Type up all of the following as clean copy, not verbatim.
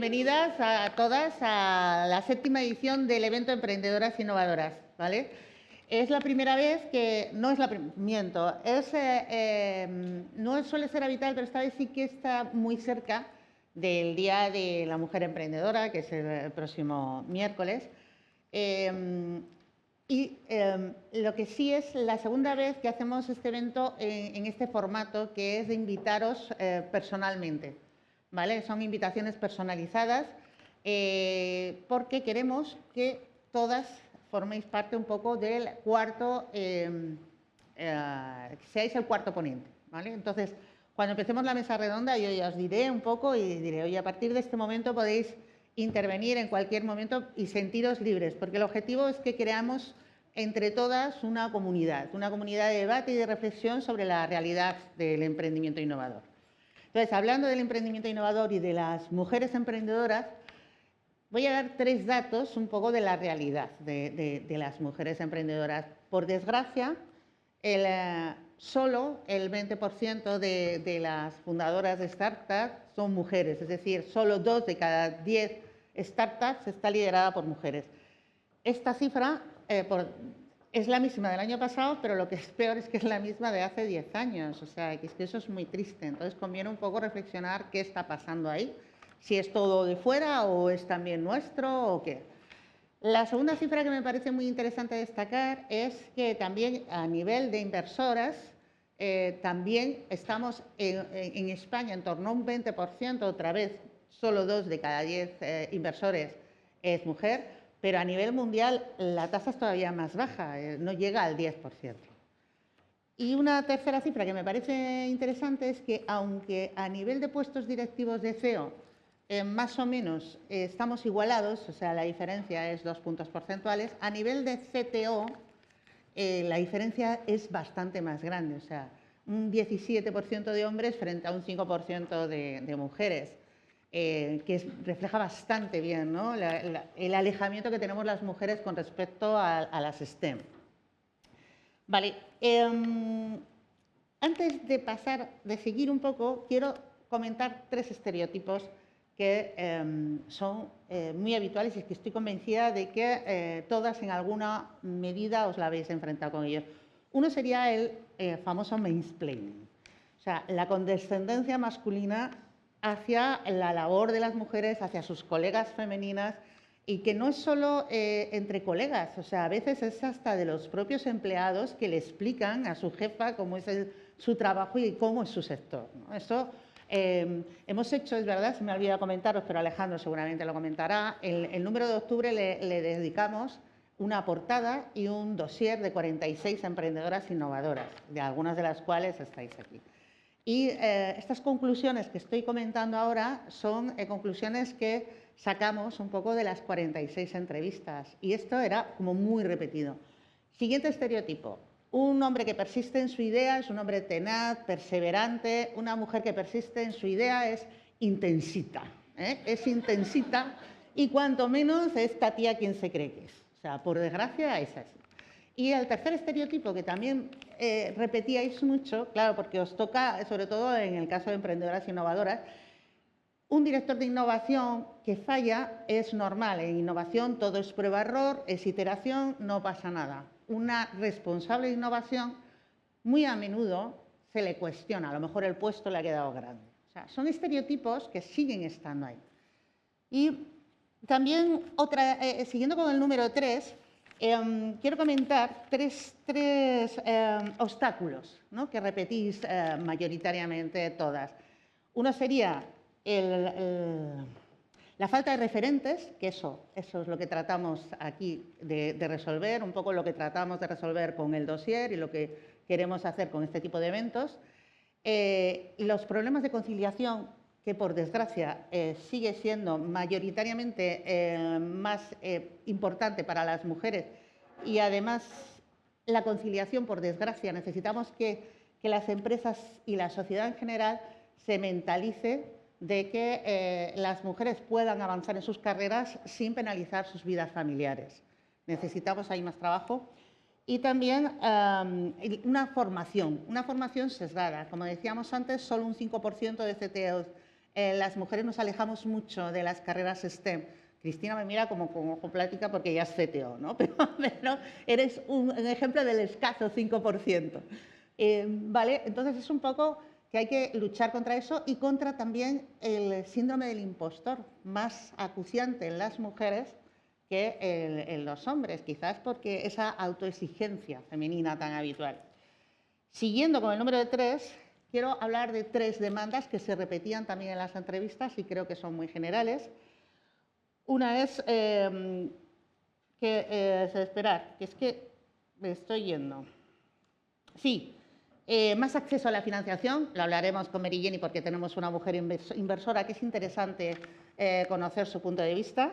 bienvenidas a todas a la 7ª edición del evento Emprendedoras Innovadoras, ¿vale? Es la primera vez que, no es la miento, no suele ser habitual, pero esta vez sí que está muy cerca del Día de la Mujer Emprendedora, que es el próximo miércoles. Lo que sí es la segunda vez que hacemos este evento en este formato, que es de invitaros personalmente, ¿vale? Son invitaciones personalizadas porque queremos que todas forméis parte un poco del cuarto, seáis el cuarto ponente, ¿vale? Entonces, cuando empecemos la mesa redonda, yo ya os diré un poco y diré, oye, a partir de este momento podéis intervenir en cualquier momento y sentiros libres, porque el objetivo es que creamos entre todas una comunidad de debate y de reflexión sobre la realidad del emprendimiento innovador. Entonces, hablando del emprendimiento innovador y de las mujeres emprendedoras, voy a dar 3 datos un poco de la realidad de las mujeres emprendedoras. Por desgracia, solo el 20% de las fundadoras de startups son mujeres, es decir, solo 2 de cada 10 startups está liderada por mujeres. Esta cifra es la misma del año pasado, pero lo que es peor es que es la misma de hace 10 años, o sea, que es que eso es muy triste. Entonces conviene un poco reflexionar qué está pasando ahí, si es todo de fuera o es también nuestro o qué. La segunda cifra que me parece muy interesante destacar es que también a nivel de inversoras, también estamos en España en torno a un 20%, otra vez, solo 2 de cada 10 inversores es mujer, pero a nivel mundial la tasa es todavía más baja, no llega al 10%. Y una tercera cifra que me parece interesante es que, aunque a nivel de puestos directivos de CEO más o menos estamos igualados, o sea, la diferencia es 2 puntos porcentuales, a nivel de CTO la diferencia es bastante más grande, o sea, un 17% de hombres frente a un 5% de mujeres. Que refleja bastante bien, ¿no?, el alejamiento que tenemos las mujeres con respecto a las STEM. Vale, antes de seguir un poco, quiero comentar 3 estereotipos que son muy habituales y que estoy convencida de que todas en alguna medida os la habéis enfrentado con ellos. Uno sería el famoso mansplaining, o sea, la condescendencia masculina hacia la labor de las mujeres, hacia sus colegas femeninas, y que no es solo entre colegas, o sea, a veces es hasta de los propios empleados que le explican a su jefa cómo es su trabajo y cómo es su sector, ¿no? Eso hemos hecho, es verdad, se me ha olvidado comentaros, pero Alejandro seguramente lo comentará, el número de octubre le dedicamos una portada y un dossier de 46 emprendedoras innovadoras, de algunas de las cuales estáis aquí. Y estas conclusiones que estoy comentando ahora son conclusiones que sacamos un poco de las 46 entrevistas. Y esto era como muy repetido. Siguiente estereotipo. Un hombre que persiste en su idea es un hombre tenaz, perseverante. Una mujer que persiste en su idea es intensita. Es intensita y cuanto menos es esta tía quien se cree que es. O sea, por desgracia es así. Y el tercer estereotipo que también repetíais mucho, claro, porque os toca, sobre todo en el caso de emprendedoras innovadoras, un director de innovación que falla es normal. En innovación todo es prueba-error, es iteración, no pasa nada. Una responsable de innovación muy a menudo se le cuestiona, a lo mejor el puesto le ha quedado grande. O sea, son estereotipos que siguen estando ahí. Y también, siguiendo con el número 3, quiero comentar tres obstáculos, ¿no?, que repetís mayoritariamente todas. Uno sería la falta de referentes, que eso es lo que tratamos aquí de resolver, un poco lo que tratamos de resolver con el dossier y lo que queremos hacer con este tipo de eventos. Los problemas de conciliación, que por desgracia sigue siendo mayoritariamente más importante para las mujeres, y además la conciliación, por desgracia, necesitamos que las empresas y la sociedad en general se mentalice de que las mujeres puedan avanzar en sus carreras sin penalizar sus vidas familiares. Necesitamos ahí más trabajo. Y también una formación sesgada. Como decíamos antes, solo un 5% de CTOs las mujeres nos alejamos mucho de las carreras STEM. Cristina me mira como con ojo plática porque ella es CTO, ¿no? Pero eres un ejemplo del escaso 5%. ¿Vale? Entonces es un poco que hay que luchar contra eso y contra también el síndrome del impostor, más acuciante en las mujeres que en los hombres, quizás porque esa autoexigencia femenina tan habitual. Siguiendo con el número de 3, quiero hablar de 3 demandas que se repetían también en las entrevistas y creo que son muy generales. Una es esperar, que es que me estoy yendo. Sí, más acceso a la financiación, lo hablaremos con Mary Jenny porque tenemos una mujer inversora que es interesante conocer su punto de vista.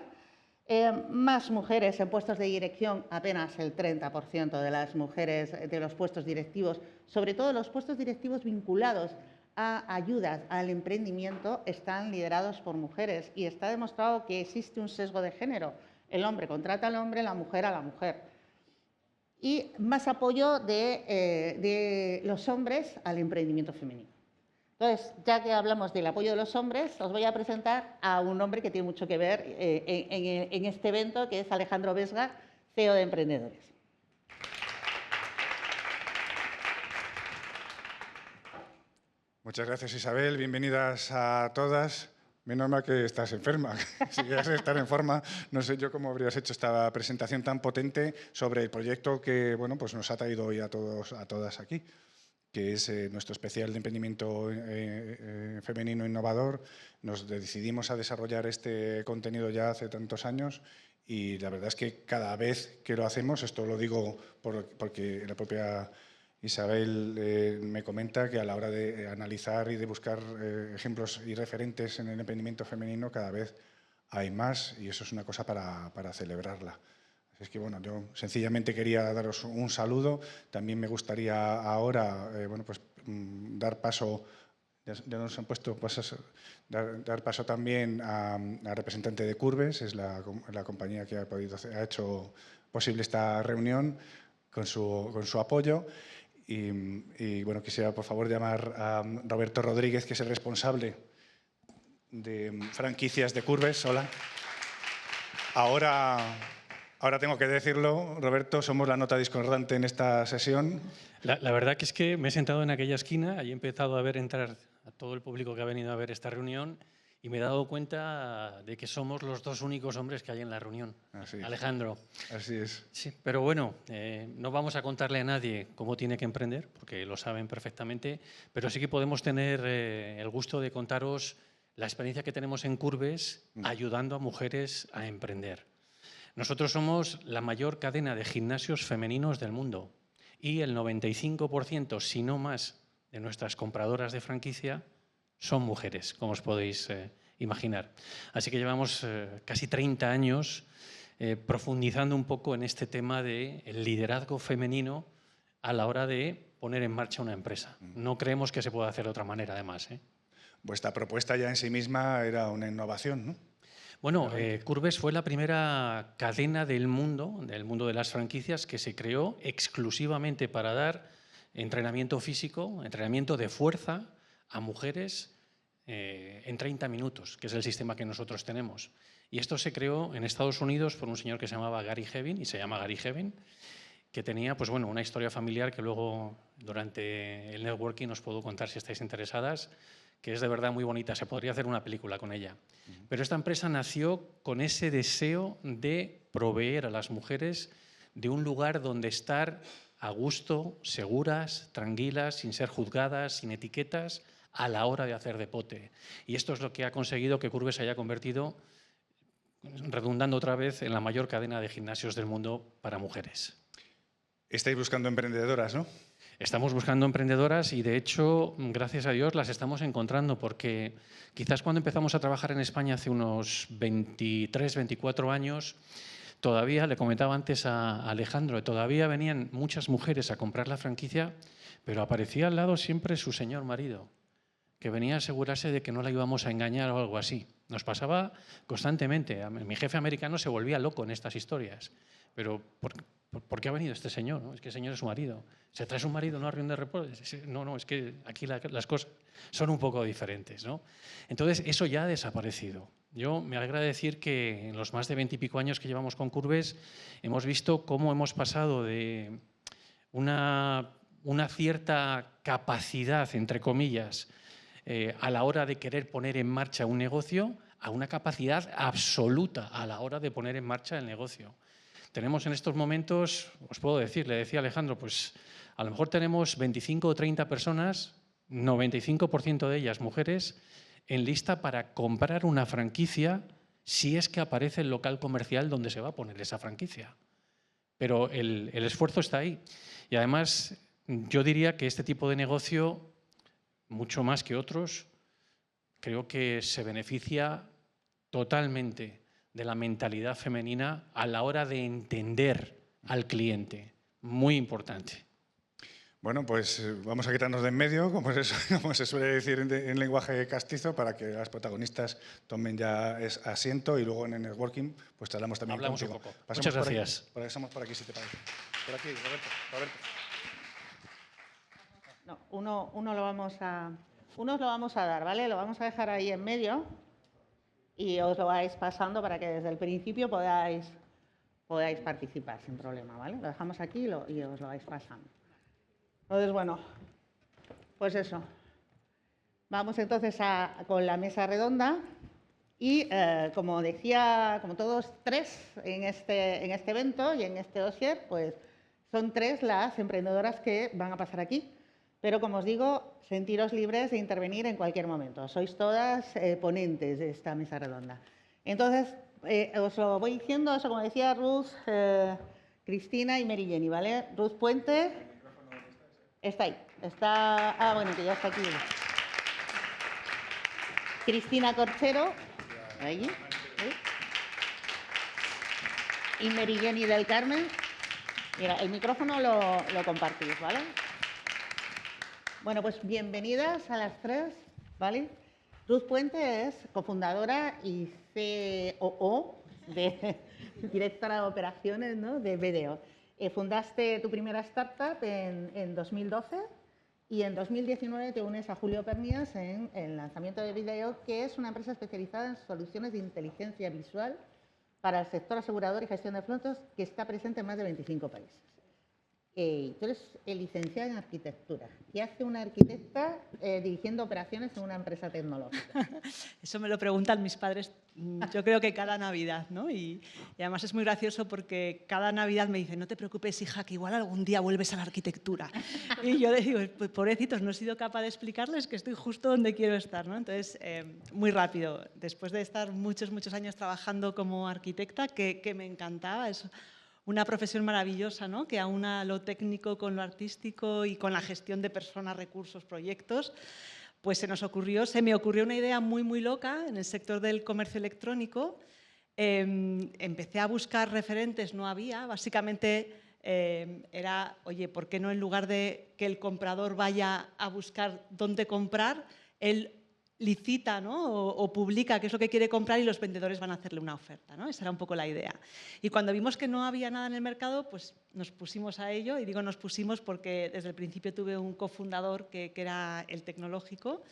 Más mujeres en puestos de dirección, apenas el 30% de las mujeres de los puestos directivos, sobre todo los puestos directivos vinculados a ayudas al emprendimiento, están liderados por mujeres y está demostrado que existe un sesgo de género. El hombre contrata al hombre, la mujer a la mujer. Y más apoyo de los hombres al emprendimiento femenino. Entonces, ya que hablamos del apoyo de los hombres, os voy a presentar a un hombre que tiene mucho que ver en este evento, que es Alejandro Vesga, CEO de Emprendedores. Muchas gracias, Isabel. Bienvenidas a todas. Menos mal que estás enferma. Si quieres estar en forma, no sé yo cómo habrías hecho esta presentación tan potente sobre el proyecto que bueno, pues nos ha traído hoy a todas aquí, que es nuestro especial de emprendimiento femenino innovador. Nos decidimos a desarrollar este contenido ya hace tantos años y la verdad es que cada vez que lo hacemos, esto lo digo porque la propia Isabel me comenta que a la hora de analizar y de buscar ejemplos y referentes en el emprendimiento femenino cada vez hay más y eso es una cosa para celebrarla. Es que bueno, yo sencillamente quería daros un saludo. También me gustaría ahora bueno, pues, dar paso, ya nos han puesto dar paso también a representante de Curbes, es la compañía que ha hecho posible esta reunión con su apoyo. Y bueno, quisiera por favor llamar a Roberto Rodríguez, que es el responsable de franquicias de Curbes. Hola. Ahora tengo que decirlo, Roberto, somos la nota discordante en esta sesión. La verdad que es que me he sentado en aquella esquina y he empezado a ver entrar a todo el público que ha venido a ver esta reunión y me he dado cuenta de que somos los 2 únicos hombres que hay en la reunión. Así es. Alejandro. Así es. Sí, pero bueno, no vamos a contarle a nadie cómo tiene que emprender, porque lo saben perfectamente, pero sí que podemos tener el gusto de contaros la experiencia que tenemos en Curbes ayudando a mujeres a emprender. Nosotros somos la mayor cadena de gimnasios femeninos del mundo y el 95%, si no más, de nuestras compradoras de franquicia son mujeres, como os podéis imaginar. Así que llevamos casi 30 años profundizando un poco en este tema del liderazgo femenino a la hora de poner en marcha una empresa. No creemos que se pueda hacer de otra manera, además. Vuestra propuesta ya en sí misma era una innovación, ¿no? Bueno, Curbes fue la primera cadena del mundo de las franquicias que se creó exclusivamente para dar entrenamiento físico, entrenamiento de fuerza a mujeres en 30 minutos, que es el sistema que nosotros tenemos. Y esto se creó en Estados Unidos por un señor que se llamaba Gary Hevin, y se llama Gary Hevin, que tenía pues, bueno, una historia familiar que luego durante el networking os puedo contar si estáis interesadas, que es de verdad muy bonita, se podría hacer una película con ella. Pero esta empresa nació con ese deseo de proveer a las mujeres de un lugar donde estar a gusto, seguras, tranquilas, sin ser juzgadas, sin etiquetas, a la hora de hacer deporte. Y esto es lo que ha conseguido que Curbes se haya convertido, redundando otra vez, en la mayor cadena de gimnasios del mundo para mujeres. Estáis buscando emprendedoras, ¿no? Estamos buscando emprendedoras y, de hecho, gracias a Dios, las estamos encontrando porque quizás cuando empezamos a trabajar en España hace unos 23, 24 años, todavía, le comentaba antes a Alejandro, todavía venían muchas mujeres a comprar la franquicia, pero aparecía al lado siempre su señor marido, que venía a asegurarse de que no la íbamos a engañar o algo así, Nos pasaba constantemente. Mi jefe americano se volvía loco en estas historias. Pero, ¿por qué ha venido este señor? ¿No? Es que el señor es su marido. ¿Se trae su marido a una reunión de reposo? No, es que aquí las cosas son un poco diferentes, ¿no? Entonces, eso ya ha desaparecido. Yo me alegra decir que en los más de 20 y pico años que llevamos con Courbes hemos visto cómo hemos pasado de una cierta capacidad, entre comillas, a la hora de querer poner en marcha un negocio, a una capacidad absoluta a la hora de poner en marcha el negocio. Tenemos en estos momentos, os puedo decir, le decía Alejandro, pues a lo mejor tenemos 25 o 30 personas, 95% de ellas mujeres, en lista para comprar una franquicia si es que aparece el local comercial donde se va a poner esa franquicia. Pero el esfuerzo está ahí. Y además, yo diría que este tipo de negocio, mucho más que otros, creo que se beneficia totalmente de la mentalidad femenina a la hora de entender al cliente. Muy importante. Bueno, pues vamos a quitarnos de en medio, como se suele decir en lenguaje castizo, para que las protagonistas tomen ya asiento y luego en el networking pues hablamos también contigo. Un poco. Muchas gracias. Pasamos por aquí, si te parece. Por aquí, Roberto. No, unos lo vamos a dar, ¿vale? Lo vamos a dejar ahí en medio y os lo vais pasando para que desde el principio podáis participar sin problema, ¿vale? Lo dejamos aquí y os lo vais pasando. Entonces, bueno, pues eso. Vamos entonces con la mesa redonda y, como decía, como todos tres en este evento y en este dossier, pues son tres las emprendedoras que van a pasar aquí. Pero, como os digo, sentiros libres de intervenir en cualquier momento. Sois todas ponentes de esta mesa redonda. Entonces, os lo voy diciendo, eso como decía Ruth, Cristina y Mary Jenny, ¿vale? Ruth Puente. Está ahí. Bueno, que ya está aquí. Cristina Corchero. Ahí. Y Mary Jenny del Carmen. Mira, el micrófono lo compartís, ¿vale? Bueno, pues bienvenidas a las tres, ¿vale? Ruth Puente es cofundadora y COO, directora de operaciones, ¿no?, de BDO. Fundaste tu primera startup en 2012 y en 2019 te unes a Julio Pernías en el lanzamiento de BDO, que es una empresa especializada en soluciones de inteligencia visual para el sector asegurador y gestión de flujos, que está presente en más de 25 países. Tú eres licenciada en arquitectura. ¿Qué hace una arquitecta dirigiendo operaciones en una empresa tecnológica? Eso me lo preguntan mis padres, yo creo que cada Navidad, ¿no? Y además es muy gracioso porque cada Navidad me dicen, no te preocupes, hija, que igual algún día vuelves a la arquitectura. Y yo les digo, pues, pobrecitos, no he sido capaz de explicarles que estoy justo donde quiero estar, ¿no? Entonces, muy rápido, después de estar muchos años trabajando como arquitecta, que me encantaba, es una profesión maravillosa, ¿no?, que aúna lo técnico con lo artístico y con la gestión de personas, recursos, proyectos. Pues se me ocurrió una idea muy loca en el sector del comercio electrónico. Empecé a buscar referentes, no había. Básicamente era, oye, ¿por qué no en lugar de que el comprador vaya a buscar dónde comprar, él licita, ¿no?, o publica qué es lo que quiere comprar y los vendedores van a hacerle una oferta, ¿no? Esa era un poco la idea. Y cuando vimos que no había nada en el mercado, pues nos pusimos a ello, y digo nos pusimos porque desde el principio tuve un cofundador que era el tecnológico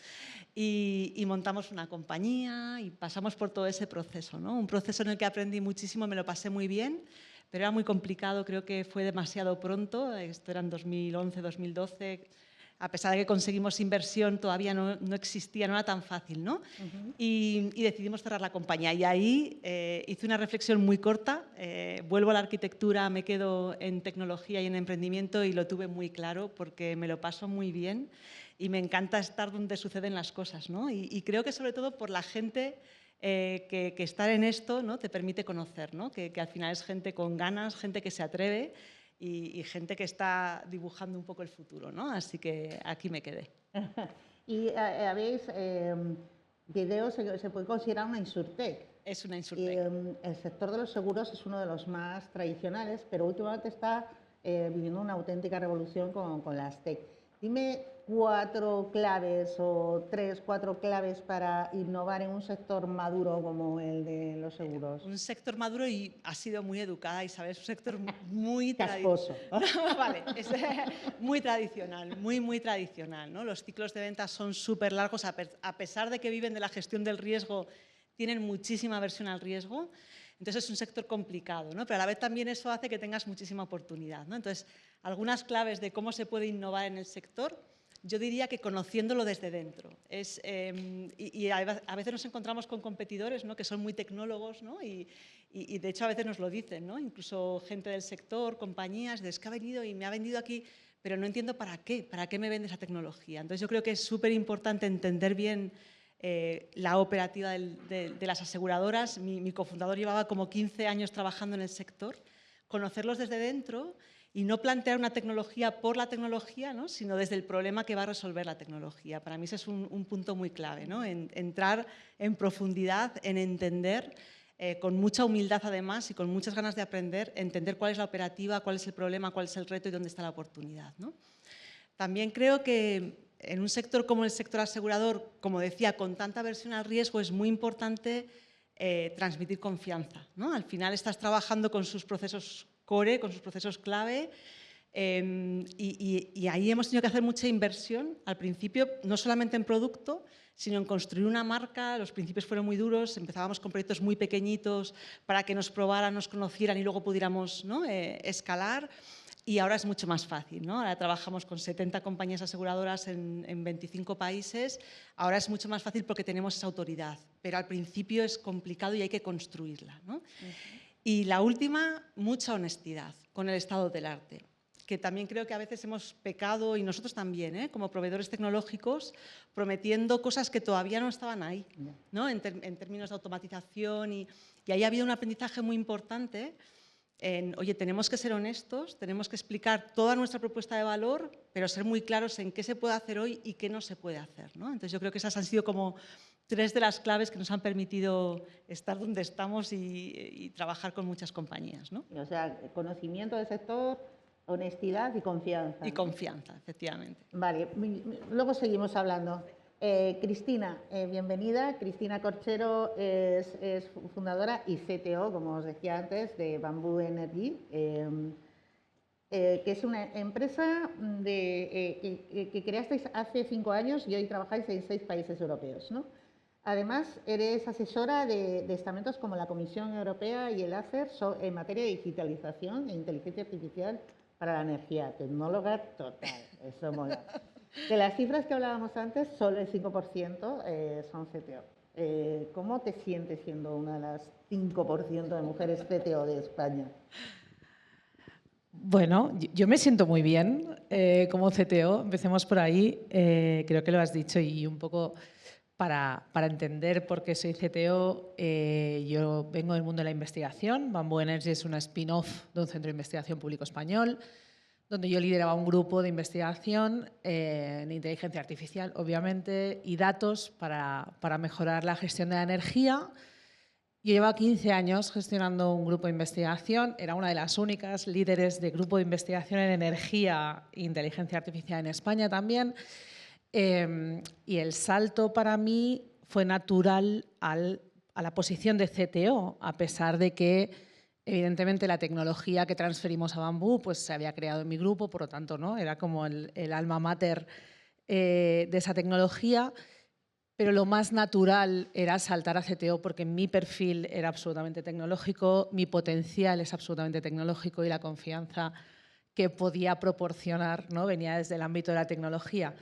y montamos una compañía y pasamos por todo ese proceso, ¿no? Un proceso en el que aprendí muchísimo, me lo pasé muy bien, pero era muy complicado, creo que fue demasiado pronto, esto era en 2011, 2012, a pesar de que conseguimos inversión, todavía no existía, no era tan fácil, ¿no? Y decidimos cerrar la compañía. Y ahí hice una reflexión muy corta, vuelvo a la arquitectura, me quedo en tecnología y en emprendimiento, y lo tuve muy claro porque me lo paso muy bien y me encanta estar donde suceden las cosas, ¿no? Y creo que sobre todo por la gente que estar en esto, ¿no?, te permite conocer, ¿no?, que al final es gente con ganas, gente que se atreve, y gente que está dibujando un poco el futuro, ¿no? Así que aquí me quedé. Y habéis, BDO se puede considerar una insurtech. Es una insurtech. El sector de los seguros es uno de los más tradicionales, pero últimamente está viviendo una auténtica revolución con las tech. Dime 4 claves o 3, 4 claves para innovar en un sector maduro como el de los seguros. Un sector maduro y ha sido muy educada, Isabel, es un sector muy Casposo. Vale, es muy tradicional, muy tradicional, ¿no? Los ciclos de ventas son súper largos, a pesar de que viven de la gestión del riesgo, tienen muchísima aversión al riesgo. Entonces es un sector complicado, ¿no? Pero a la vez también eso hace que tengas muchísima oportunidad, ¿no? Entonces, algunas claves de cómo se puede innovar en el sector, yo diría que conociéndolo desde dentro. Y a veces nos encontramos con competidores, ¿no?, que son muy tecnólogos, ¿no?, y de hecho a veces nos lo dicen, ¿no?, incluso gente del sector, compañías, es que ha venido y me ha vendido aquí, pero no entiendo para qué me vende esa tecnología. Entonces yo creo que es súper importante entender bien la operativa de las aseguradoras. Mi cofundador llevaba como 15 años trabajando en el sector, conocerlos desde dentro y no plantear una tecnología por la tecnología, ¿no?, sino desde el problema que va a resolver la tecnología. Para mí ese es un punto muy clave, ¿no?, entrar en profundidad, en entender, con mucha humildad además y con muchas ganas de aprender, entender cuál es la operativa, cuál es el problema, cuál es el reto y dónde está la oportunidad, ¿no? También creo que en un sector como el sector asegurador, como decía, con tanta aversión al riesgo, es muy importante transmitir confianza, ¿no? Al final estás trabajando con sus procesos core, con sus procesos clave, y ahí hemos tenido que hacer mucha inversión al principio, no solamente en producto, sino en construir una marca. Los principios fueron muy duros, empezábamos con proyectos muy pequeñitos para que nos probaran, nos conocieran y luego pudiéramos, ¿no?, escalar. Y ahora es mucho más fácil, ¿no? Ahora trabajamos con 70 compañías aseguradoras en 25 países. Ahora es mucho más fácil porque tenemos esa autoridad, pero al principio es complicado y hay que construirla, ¿no? Y la última, mucha honestidad con el estado del arte, que también creo que a veces hemos pecado, y nosotros también, como proveedores tecnológicos, prometiendo cosas que todavía no estaban ahí, ¿no?, en términos de automatización. Y ahí ha habido un aprendizaje muy importante oye, tenemos que ser honestos, tenemos que explicar toda nuestra propuesta de valor, pero ser muy claros en qué se puede hacer hoy y qué no se puede hacer, ¿no? Entonces yo creo que esas han sido como 3 de las claves que nos han permitido estar donde estamos y trabajar con muchas compañías, ¿no? O sea, conocimiento del sector, honestidad y confianza. Y confianza, efectivamente. Vale, luego seguimos hablando. Cristina, bienvenida. Cristina Corchero es fundadora y CTO, como os decía antes, de Bamboo Energy, que es una empresa que creasteis hace 5 años y hoy trabajáis en 6 países europeos, ¿no? Además, eres asesora de estamentos como la Comisión Europea y el ACER en materia de digitalización e inteligencia artificial para la energía. Tecnóloga total, eso mola. De las cifras que hablábamos antes, solo el 5% son CTO. ¿Cómo te sientes siendo una de las 5% de mujeres CTO de España? Bueno, yo me siento muy bien como CTO. Empecemos por ahí. Creo que lo has dicho y un poco para entender por qué soy CTO, yo vengo del mundo de la investigación. Bamboo Energy es una spin-off de un centro de investigación público español, donde yo lideraba un grupo de investigación en inteligencia artificial, obviamente, y datos para mejorar la gestión de la energía. Yo llevaba 15 años gestionando un grupo de investigación, era una de las únicas líderes de grupo de investigación en energía e inteligencia artificial en España también, y el salto para mí fue natural a la posición de CTO, a pesar de que evidentemente la tecnología que transferimos a Bamboo pues, se había creado en mi grupo, por lo tanto, ¿no?, era como el alma mater de esa tecnología, pero lo más natural era saltar a CTO porque mi perfil era absolutamente tecnológico, mi potencial es absolutamente tecnológico y la confianza que podía proporcionar, ¿no?, venía desde el ámbito de la tecnología.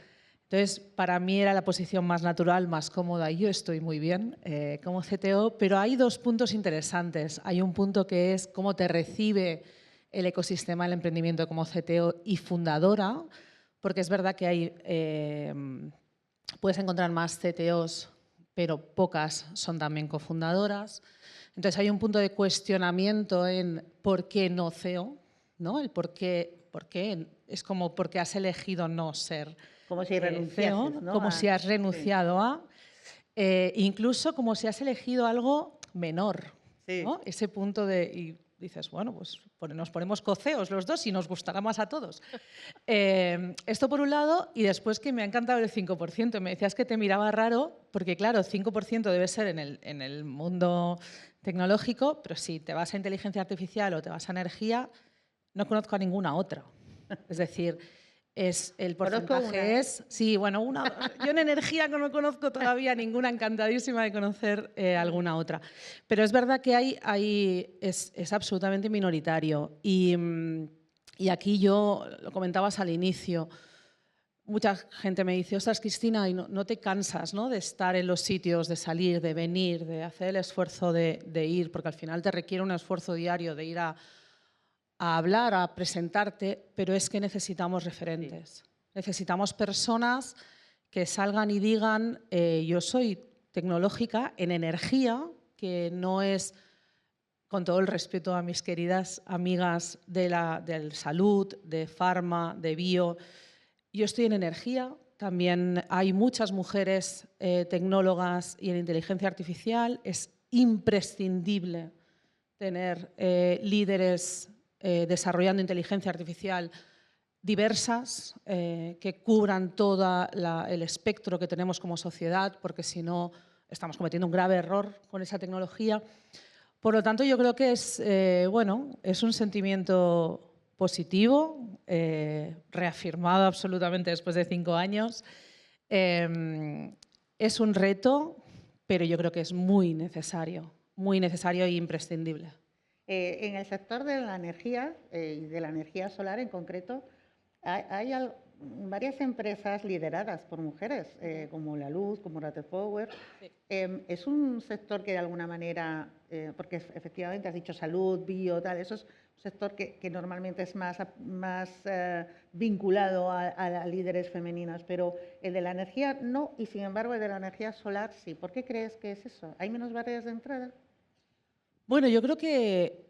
Entonces, para mí era la posición más natural, más cómoda. Yo estoy muy bien como CTO, pero hay 2 puntos interesantes. Hay un punto que es cómo te recibe el ecosistema del emprendimiento como CTO y fundadora, porque es verdad que puedes encontrar más CTOs, pero pocas son también cofundadoras. Entonces, hay un punto de cuestionamiento en por qué no CEO, ¿no? El por qué es como por qué has elegido no ser como si renunciases, ¿no? Como si has renunciado a, incluso como si has elegido algo menor, sí, ¿no? Ese punto de, y dices, bueno, pues nos ponemos coceos los dos y nos gustará más a todos. Esto por un lado, y después que me ha encantado el 5%. Me decías que te miraba raro, porque claro, 5% debe ser en el mundo tecnológico, pero si te vas a inteligencia artificial o te vas a energía, no conozco a ninguna otra. Es decir, el porcentaje es... Sí, bueno, yo en energía no conozco todavía ninguna, encantadísima de conocer alguna otra. Pero es verdad que es absolutamente minoritario. Y aquí yo, lo comentabas al inicio, mucha gente me dice, ostras, Cristina, ¿y no te cansas, ¿no?, de estar en los sitios, de salir, de venir, de hacer el esfuerzo de ir? Porque al final te requiere un esfuerzo diario de ir a hablar, a presentarte, pero es que necesitamos referentes. Sí. Necesitamos personas que salgan y digan, yo soy tecnológica en energía, que no es, con todo el respeto a mis queridas amigas de salud, de farma, de bio, yo estoy en energía. También hay muchas mujeres tecnólogas y en inteligencia artificial. Es imprescindible tener líderes desarrollando inteligencia artificial diversas, que cubran todo el espectro que tenemos como sociedad, porque si no estamos cometiendo un grave error con esa tecnología. Por lo tanto, yo creo que es un sentimiento positivo, reafirmado absolutamente después de 5 años. Es un reto, pero yo creo que es muy necesario e imprescindible. En el sector de la energía y de la energía solar en concreto, hay varias empresas lideradas por mujeres, como La Luz, como Ratel Power. Sí. Es un sector que de alguna manera, porque efectivamente has dicho salud, bio, tal, eso es un sector que normalmente es más vinculado a líderes femeninas, pero el de la energía no, y sin embargo el de la energía solar sí. ¿Por qué crees que es eso? ¿Hay menos barreras de entrada? Bueno, yo creo que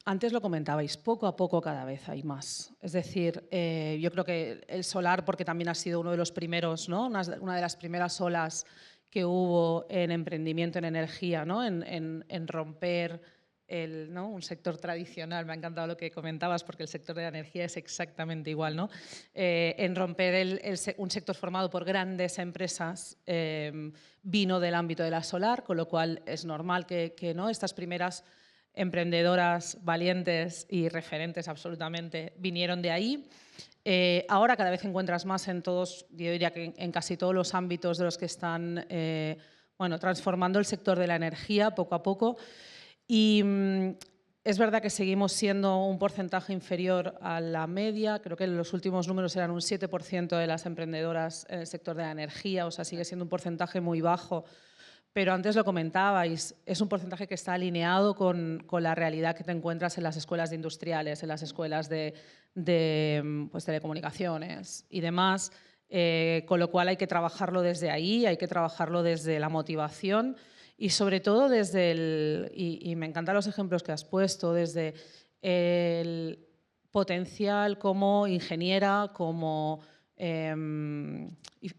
antes lo comentabais, poco a poco cada vez hay más. Es decir, yo creo que el solar, porque también ha sido uno de los primeros, ¿no?, una de las primeras olas que hubo en emprendimiento en energía, ¿no?, en romper un sector tradicional. Me ha encantado lo que comentabas, porque el sector de la energía es exactamente igual, ¿no? En romper un sector formado por grandes empresas, vino del ámbito de la solar, con lo cual es normal que ¿no?, estas primeras emprendedoras valientes y referentes absolutamente vinieron de ahí. Ahora cada vez encuentras más en todos, yo diría que en casi todos los ámbitos de los que están transformando el sector de la energía poco a poco. Y es verdad que seguimos siendo un porcentaje inferior a la media. Creo que los últimos números eran un 7% de las emprendedoras en el sector de la energía, o sea, sigue siendo un porcentaje muy bajo. Pero antes lo comentabais, es un porcentaje que está alineado con la realidad que te encuentras en las escuelas de industriales, en las escuelas de telecomunicaciones y demás, con lo cual hay que trabajarlo desde ahí, hay que trabajarlo desde la motivación y sobre todo desde y me encantan los ejemplos que has puesto, desde el potencial como ingeniera, como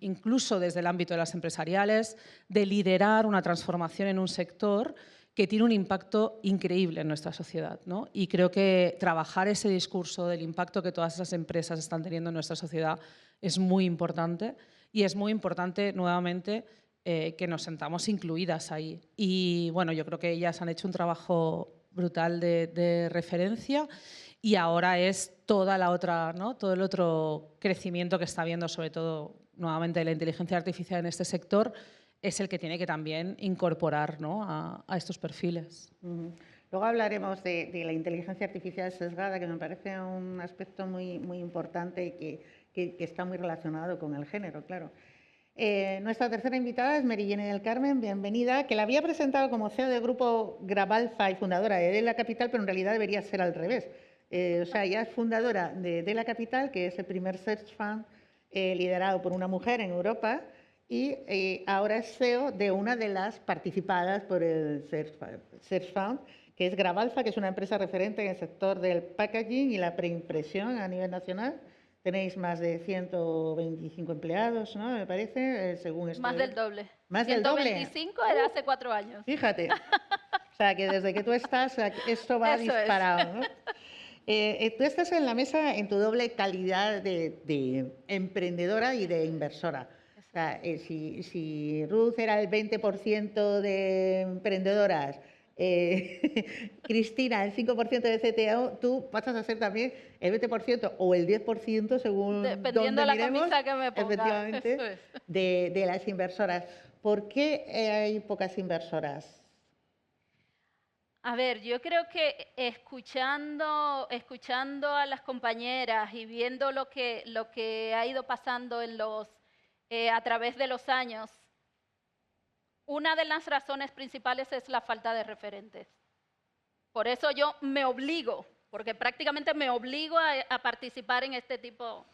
incluso desde el ámbito de las empresariales, de liderar una transformación en un sector que tiene un impacto increíble en nuestra sociedad, ¿no? Y creo que trabajar ese discurso del impacto que todas esas empresas están teniendo en nuestra sociedad es muy importante, y es muy importante nuevamente que nos sentamos incluidas ahí. Y bueno, yo creo que ellas han hecho un trabajo brutal de referencia. Y ahora es toda la otra, ¿no?, todo el otro crecimiento que está habiendo, sobre todo nuevamente la inteligencia artificial en este sector, es el que tiene que también incorporar, ¿no?, a estos perfiles. Luego hablaremos de la inteligencia artificial sesgada, que me parece un aspecto muy, muy importante y que está muy relacionado con el género, claro. Nuestra tercera invitada es Merijene del Carmen, bienvenida, que la había presentado como CEO del grupo Grabalfa y fundadora de La Capital, pero en realidad debería ser al revés. O sea, ella es fundadora de La Capital, que es el primer search fund liderado por una mujer en Europa, y ahora es CEO de una de las participadas por el search fund, que es Grabalfa, que es una empresa referente en el sector del packaging y la preimpresión a nivel nacional. Tenéis más de 125 empleados, ¿no?, me parece, según esto. Más del doble. Más del doble. 125 era hace 4 años. Fíjate. O sea, que desde que tú estás, esto va Eso es. disparado, ¿no? Tú estás en la mesa en tu doble calidad de emprendedora y de inversora. O sea, si Ruth era el 20% de emprendedoras, Cristina el 5% de CTO, tú pasas a ser también el 20% o el 10% según Dependiendo de la miremos, camisa que me ponga. efectivamente, Eso es. de las inversoras. ¿Por qué hay pocas inversoras? A ver, yo creo que escuchando a las compañeras y viendo lo que ha ido pasando a través de los años, una de las razones principales es la falta de referentes. Por eso yo me obligo, porque prácticamente me obligo a participar en este tipo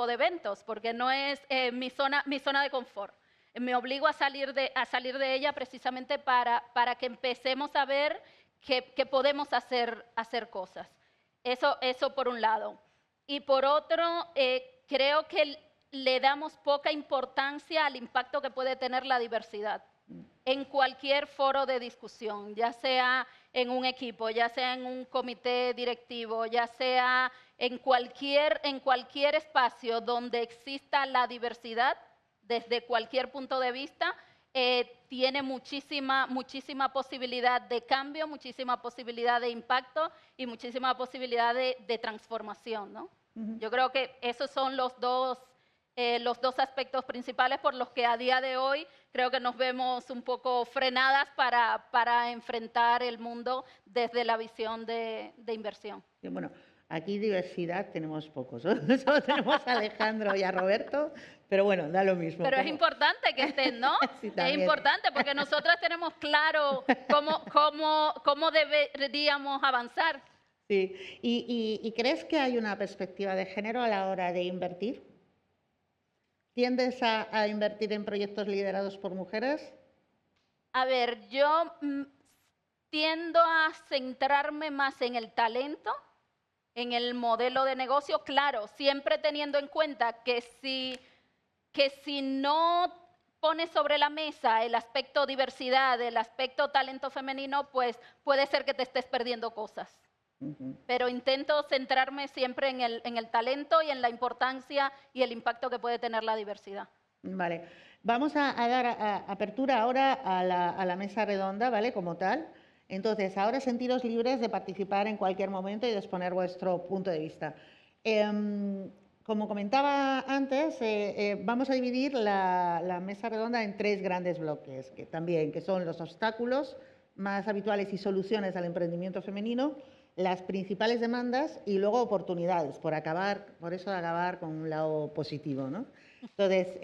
de eventos, porque no es mi zona de confort. Me obligo a salir de ella precisamente para que empecemos a ver que podemos hacer cosas. Eso por un lado. Y por otro, creo que le damos poca importancia al impacto que puede tener la diversidad en cualquier foro de discusión, ya sea en un equipo, ya sea en un comité directivo, ya sea en cualquier espacio donde exista la diversidad, desde cualquier punto de vista, tiene muchísima posibilidad de cambio, muchísima posibilidad de impacto y muchísima posibilidad de transformación, ¿no? Yo creo que esos son los dos aspectos principales por los que a día de hoy creo que nos vemos un poco frenadas para enfrentar el mundo desde la visión de inversión. Y bueno, aquí diversidad tenemos pocos, ¿no? Solo tenemos a Alejandro y a Roberto, pero bueno, da lo mismo. Pero es importante que estén, ¿no? Sí, es también. importante porque nosotras tenemos claro cómo deberíamos avanzar. Sí. ¿Y crees que hay una perspectiva de género a la hora de invertir? ¿Tiendes a invertir en proyectos liderados por mujeres? A ver, yo tiendo a centrarme más en el talento, en el modelo de negocio, claro, siempre teniendo en cuenta que si no pones sobre la mesa el aspecto diversidad, el aspecto talento femenino, pues puede ser que te estés perdiendo cosas. Pero intento centrarme siempre en el talento y en la importancia y el impacto que puede tener la diversidad. Vale. Vamos a dar apertura ahora a la mesa redonda, ¿vale? Como tal. Entonces, ahora sentiros libres de participar en cualquier momento y de exponer vuestro punto de vista. Como comentaba antes, vamos a dividir la mesa redonda en 3 grandes bloques, que son los obstáculos más habituales y soluciones al emprendimiento femenino, las principales demandas y luego oportunidades, por eso acabar con un lado positivo, ¿no? Entonces,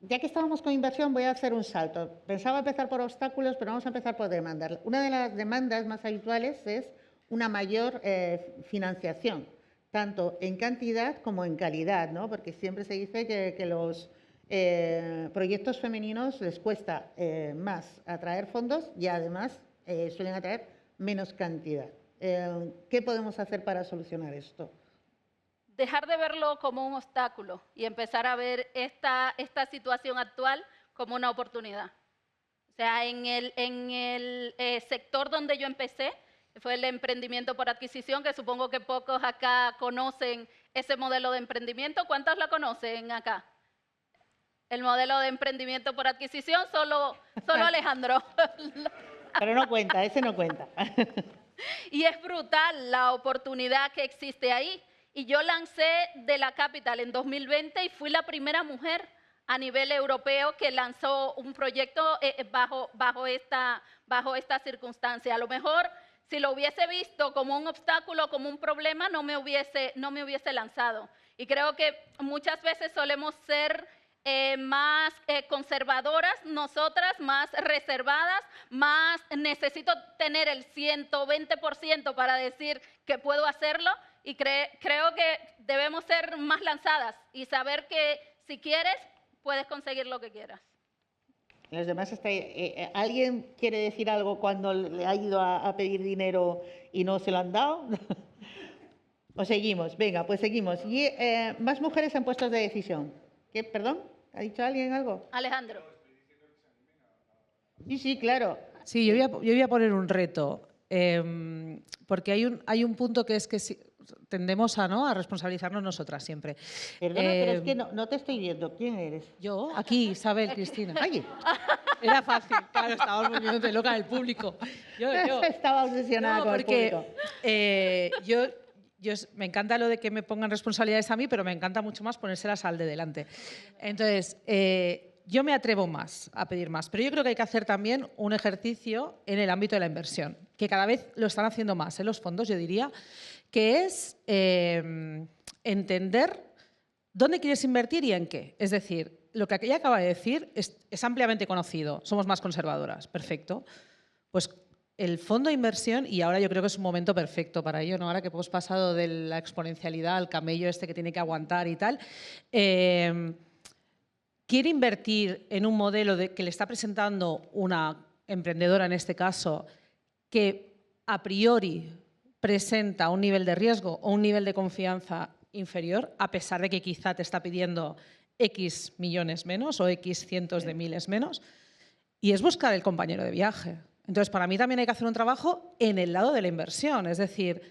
ya que estábamos con inversión, voy a hacer un salto. Pensaba empezar por obstáculos, pero vamos a empezar por demandas. Una de las demandas más habituales es una mayor financiación, tanto en cantidad como en calidad, ¿no? Porque siempre se dice que los proyectos femeninos les cuesta más atraer fondos y además suelen atraer menos cantidad. ¿Qué podemos hacer para solucionar esto? Dejar de verlo como un obstáculo y empezar a ver esta situación actual como una oportunidad. O sea, en el sector donde yo empecé, fue el emprendimiento por adquisición, que supongo que pocos acá conocen ese modelo de emprendimiento. ¿Cuántos lo conocen acá? El modelo de emprendimiento por adquisición, solo Alejandro. Pero no cuenta, ese no cuenta. Y es brutal la oportunidad que existe ahí. Y yo lancé De La Capital en 2020 y fui la primera mujer a nivel europeo que lanzó un proyecto bajo esta circunstancia. A lo mejor, si lo hubiese visto como un obstáculo, como un problema, no me hubiese lanzado. Y creo que muchas veces solemos ser más conservadoras, nosotras más reservadas, más necesito tener el 120% para decir que puedo hacerlo, y creo que debemos ser más lanzadas y saber que si quieres, puedes conseguir lo que quieras. Los demás ¿alguien quiere decir algo cuando le ha ido a pedir dinero y no se lo han dado? ¿O seguimos? Venga, pues seguimos. Y más mujeres en puestos de decisión. ¿Qué? ¿Perdón? ¿Ha dicho alguien algo? Alejandro. Sí, claro. Sí, yo voy a poner un reto, porque hay un punto que es que tendemos a responsabilizarnos nosotras siempre. Perdona, pero es que no te estoy viendo. ¿Quién eres? Yo, aquí, Isabel, Cristina. Oye, Era fácil, claro, estaba volviéndote loca del público. Yo, estaba obsesionada no, con el porque público. me encanta lo de que me pongan responsabilidades a mí, pero me encanta mucho más ponérselas al de delante. Entonces, yo me atrevo más a pedir más, pero yo creo que hay que hacer también un ejercicio en el ámbito de la inversión, que cada vez lo están haciendo más en los fondos, yo diría, que es entender dónde quieres invertir y en qué. Es decir, lo que ella acaba de decir es ampliamente conocido. Somos más conservadoras. Perfecto. Pues el fondo de inversión, y ahora yo creo que es un momento perfecto para ello, ¿no? Ahora que hemos pasado de la exponencialidad al camello este que tiene que aguantar y tal, quiere invertir en un modelo que le está presentando una emprendedora, en este caso, que a priori presenta un nivel de riesgo o un nivel de confianza inferior, a pesar de que quizá te está pidiendo X millones menos o X cientos de miles menos, y es buscar el compañero de viaje. Entonces, para mí también hay que hacer un trabajo en el lado de la inversión, es decir,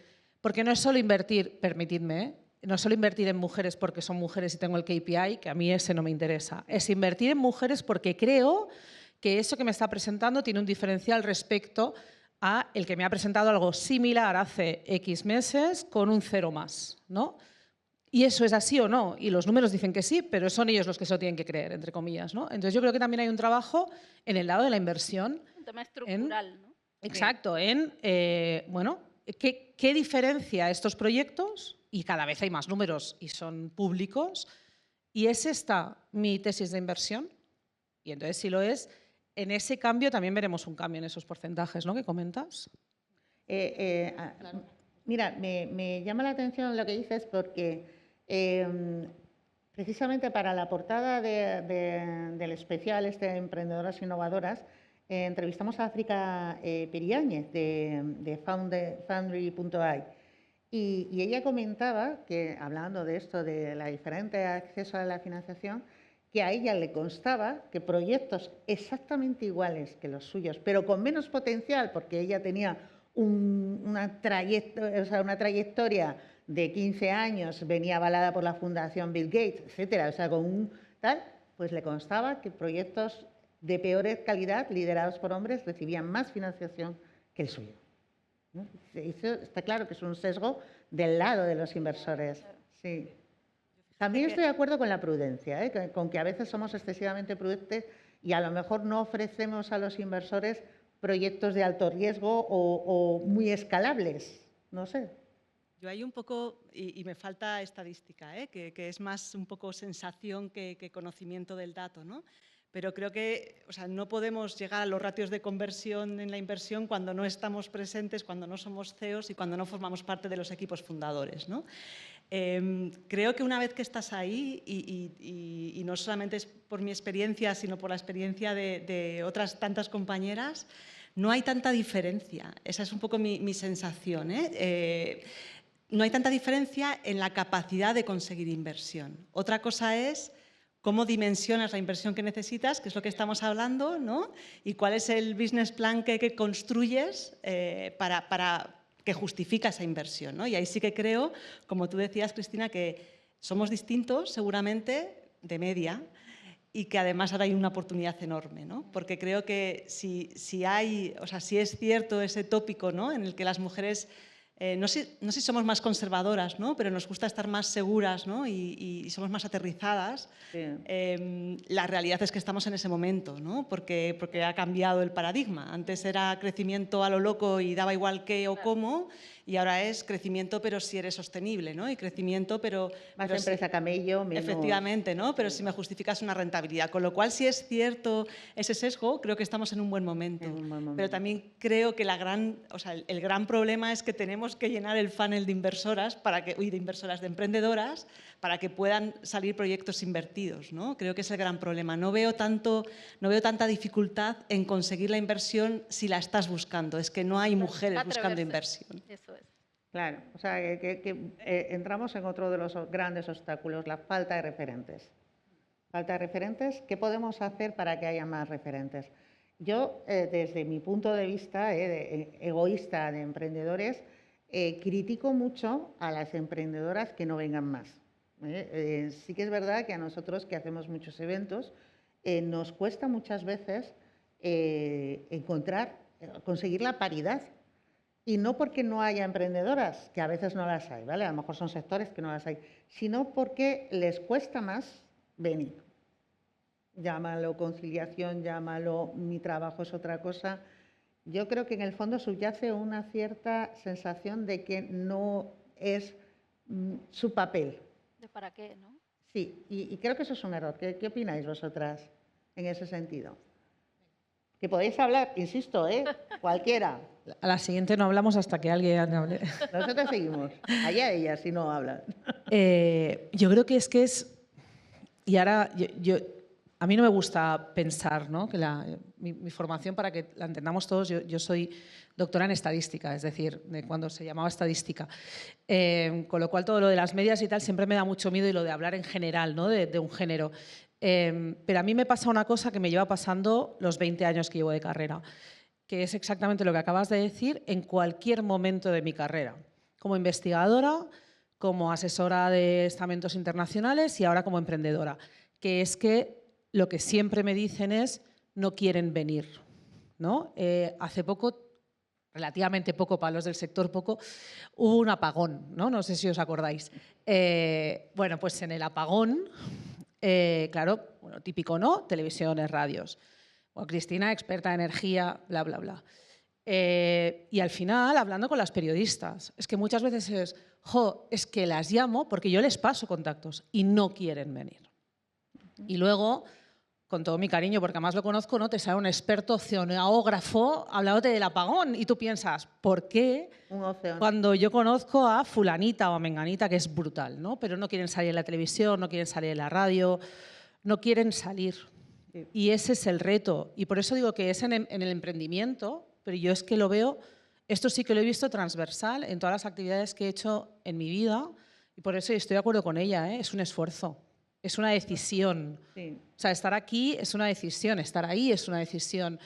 porque no es solo invertir, permitidme, no es solo invertir en mujeres porque son mujeres y tengo el KPI, que a mí ese no me interesa, es invertir en mujeres porque creo que eso que me está presentando tiene un diferencial respecto a el que me ha presentado algo similar hace X meses con un cero más, ¿no? Y eso es así o no, y los números dicen que sí, pero son ellos los que se lo tienen que creer, entre comillas, ¿no? Entonces yo creo que también hay un trabajo en el lado de la inversión. Un tema estructural, ¿no? Exacto, bueno, ¿qué diferencia estos proyectos? Y cada vez hay más números y son públicos. ¿Y es esta mi tesis de inversión? Y entonces, si lo es, en ese cambio también veremos un cambio en esos porcentajes, ¿no? ¿Que comentas? Claro. Mira, me llama la atención lo que dices porque precisamente para la portada del especial de Emprendedoras Innovadoras entrevistamos a África Periáñez de Foundry.ai y ella comentaba que, hablando de esto, de la diferente acceso a la financiación, que a ella le constaba que proyectos exactamente iguales que los suyos, pero con menos potencial, porque ella tenía una trayectoria de 15 años, venía avalada por la Fundación Bill Gates, etcétera, o sea, con un tal, pues le constaba que proyectos de peor calidad, liderados por hombres, recibían más financiación que el suyo, ¿no? Eso está claro que es un sesgo del lado de los inversores. Sí. También estoy de acuerdo con la prudencia, con que a veces somos excesivamente prudentes y a lo mejor no ofrecemos a los inversores proyectos de alto riesgo o muy escalables, no sé. Yo hay un poco, y me falta estadística, que es más un poco sensación que conocimiento del dato, ¿no? Pero creo que no podemos llegar a los ratios de conversión en la inversión cuando no estamos presentes, cuando no somos CEOs y cuando no formamos parte de los equipos fundadores, ¿no? Creo que una vez que estás ahí, y no solamente es por mi experiencia, sino por la experiencia de otras tantas compañeras, no hay tanta diferencia. Esa es un poco mi sensación, no hay tanta diferencia en la capacidad de conseguir inversión. Otra cosa es cómo dimensionas la inversión que necesitas, que es lo que estamos hablando, ¿no? Y cuál es el business plan que construyes para que justifica esa inversión, ¿no? Y ahí sí que creo, como tú decías, Cristina, que somos distintos, seguramente, de media, y que además ahora hay una oportunidad enorme, ¿no? Porque creo que si es cierto ese tópico, ¿no? En el que las mujeres no sé si somos más conservadoras, ¿no? Pero nos gusta estar más seguras, ¿no? y somos más aterrizadas. Sí. La realidad es que estamos en ese momento, ¿no? porque ha cambiado el paradigma. Antes era crecimiento a lo loco y daba igual qué o cómo, y ahora es crecimiento pero si eres sostenible, ¿no? Y crecimiento pero... Más empresa camello, menos... Efectivamente, ¿no? Pero si me justificas una rentabilidad. Con lo cual, si es cierto ese sesgo, creo que estamos en un buen momento. Pero también creo que el gran problema es que tenemos que llenar el funnel de inversoras, de emprendedoras, para que puedan salir proyectos invertidos, ¿no? Creo que es el gran problema. No veo tanta dificultad en conseguir la inversión si la estás buscando. Es que no hay mujeres buscando inversión. Eso es. Claro, o sea, entramos en otro de los grandes obstáculos, la falta de referentes. Falta de referentes. ¿Qué podemos hacer para que haya más referentes? Yo, desde mi punto de vista egoísta de emprendedores, critico mucho a las emprendedoras que no vengan más. Sí que es verdad que a nosotros, que hacemos muchos eventos, nos cuesta muchas veces conseguir la paridad. Y no porque no haya emprendedoras, que a veces no las hay, ¿vale? A lo mejor son sectores que no las hay, sino porque les cuesta más venir. Llámalo conciliación, llámalo mi trabajo es otra cosa. Yo creo que en el fondo subyace una cierta sensación de que no es su papel. ¿De para qué, no? Sí, y creo que eso es un error. ¿Qué opináis vosotras en ese sentido? Que podéis hablar, insisto, cualquiera. A la siguiente no hablamos hasta que alguien hable. Nosotros seguimos. Allá ellas si no hablan. Yo creo que es... Y ahora, a mí no me gusta pensar, ¿no? Que mi formación, para que la entendamos todos, yo soy doctora en estadística, es decir, de cuando se llamaba estadística. Con lo cual, todo lo de las medias y tal siempre me da mucho miedo, y lo de hablar en general, ¿no? de un género. Pero a mí me pasa una cosa que me lleva pasando los 20 años que llevo de carrera, que es exactamente lo que acabas de decir en cualquier momento de mi carrera, como investigadora, como asesora de estamentos internacionales y ahora como emprendedora, que es que lo que siempre me dicen es no quieren venir, ¿no? Hace poco, relativamente poco, para los del sector poco, hubo un apagón, ¿no? No sé si os acordáis. Bueno, pues en el apagón, claro, bueno, típico, ¿no? Televisiones, radios. Bueno, Cristina, experta en energía, bla, bla, bla. Y al final, hablando con las periodistas, es que muchas veces es que las llamo porque yo les paso contactos y no quieren venir. Y luego, con todo mi cariño, porque además lo conozco, ¿no? Te sale un experto oceanógrafo hablándote del apagón y tú piensas, ¿por qué? Cuando yo conozco a fulanita o a menganita, que es brutal, ¿no? Pero no quieren salir en la televisión, no quieren salir en la radio, no quieren salir. Sí. Y ese es el reto. Y por eso digo que es en el emprendimiento, pero yo es que lo veo, esto sí que lo he visto transversal en todas las actividades que he hecho en mi vida, y por eso estoy de acuerdo con ella, es un esfuerzo. Es una decisión. Sí. O sea, estar aquí es una decisión, estar ahí es una decisión,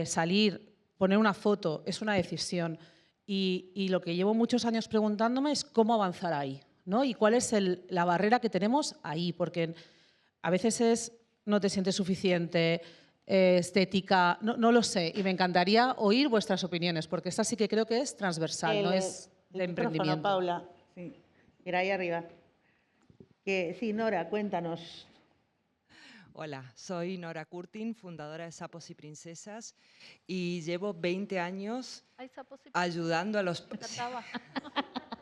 salir, poner una foto es una decisión. Y lo que llevo muchos años preguntándome es cómo avanzar ahí, ¿no? Y cuál es la barrera que tenemos ahí, porque a veces no te sientes suficiente, estética, no lo sé. Y me encantaría oír vuestras opiniones, porque esta sí que creo que es transversal, no es de emprendimiento. Paula, sí. Mira ahí arriba. Sí, Nora, cuéntanos. Hola, soy Nora Curtin, fundadora de Sapos y Princesas, y llevo 20 años ayudando a los... Me encantaba.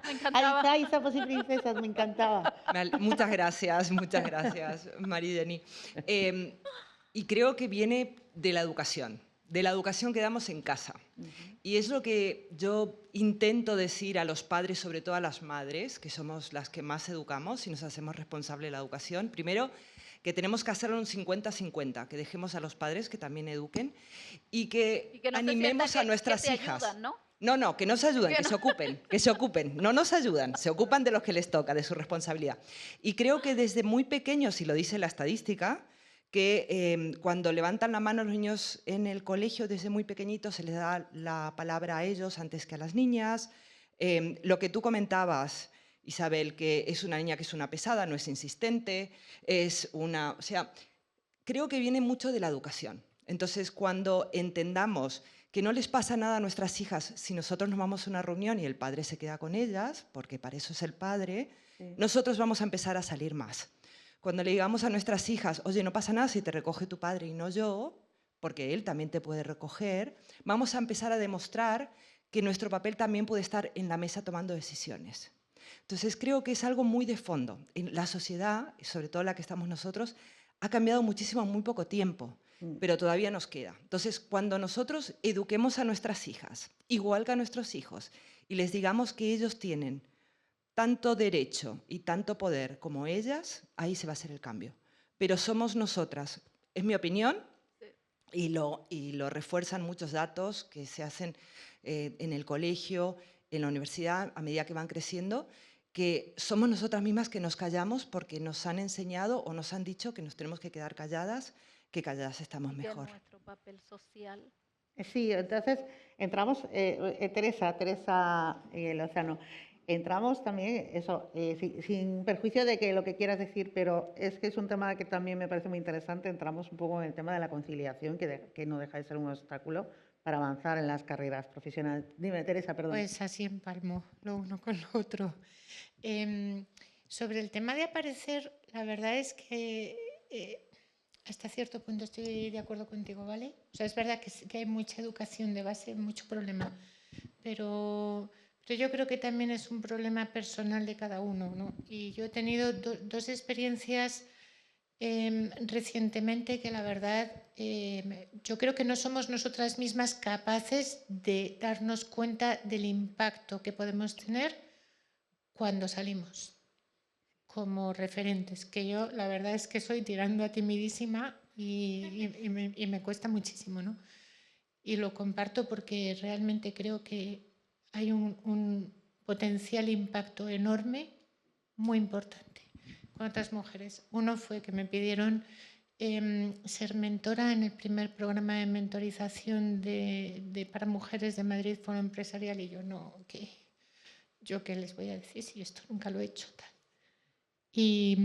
Me encantaba. Ay, Sapos y Princesas, me encantaba. Muchas gracias, Marideni. Y creo que viene de la educación que damos en casa. Y es lo que yo intento decir a los padres, sobre todo a las madres, que somos las que más educamos y nos hacemos responsables de la educación. Primero, que tenemos que hacerlo un 50-50, que dejemos a los padres que también eduquen y que no animemos a nuestras hijas. Ayudan, ¿no? No, que no se ayudan, que se ocupen. No nos ayudan, se ocupan de los que les toca, de su responsabilidad. Y creo que desde muy pequeños, y lo dice la estadística, que cuando levantan la mano los niños en el colegio, desde muy pequeñitos se les da la palabra a ellos antes que a las niñas. Lo que tú comentabas, Isabel, que es una niña que es una pesada, no es insistente, o sea, creo que viene mucho de la educación. Entonces, cuando entendamos que no les pasa nada a nuestras hijas si nosotros nos vamos a una reunión y el padre se queda con ellas, porque para eso es el padre, sí, nosotros vamos a empezar a salir más. Cuando le digamos a nuestras hijas, oye, no pasa nada si te recoge tu padre y no yo, porque él también te puede recoger, vamos a empezar a demostrar que nuestro papel también puede estar en la mesa tomando decisiones. Entonces creo que es algo muy de fondo. La sociedad, sobre todo la que estamos nosotros, ha cambiado muchísimo en muy poco tiempo, pero todavía nos queda. Entonces, cuando nosotros eduquemos a nuestras hijas, igual que a nuestros hijos, y les digamos que ellos tienen tanto derecho y tanto poder como ellas, ahí se va a hacer el cambio. Pero somos nosotras, es mi opinión, y lo refuerzan muchos datos que se hacen en el colegio, en la universidad, a medida que van creciendo, que somos nosotras mismas que nos callamos porque nos han enseñado o nos han dicho que nos tenemos que quedar calladas que calladas estamos De mejor. nuestro papel social. Sí, entonces entramos, Teresa Lozano, entramos también, eso, sin perjuicio de que lo que quieras decir, pero es que es un tema que también me parece muy interesante, entramos un poco en el tema de la conciliación, que no deja de ser un obstáculo para avanzar en las carreras profesionales. Dime, Teresa, perdón. Pues así empalmo lo uno con lo otro. Sobre el tema de aparecer, la verdad es que hasta cierto punto estoy de acuerdo contigo, ¿vale? O sea, es verdad que hay mucha educación de base, mucho problema, pero yo creo que también es un problema personal de cada uno, ¿no? Y yo he tenido dos experiencias recientemente que la verdad yo creo que no somos nosotras mismas capaces de darnos cuenta del impacto que podemos tener cuando salimos como referentes, que yo la verdad es que soy tirando a timidísima y me cuesta muchísimo, ¿no? Y lo comparto porque realmente creo que hay un potencial impacto enorme, muy importante, con otras mujeres. Uno fue que me pidieron ser mentora en el primer programa de mentorización para mujeres de Madrid Foro Empresarial, y yo no, ¿yo qué les voy a decir si esto nunca lo he hecho? Tal. Y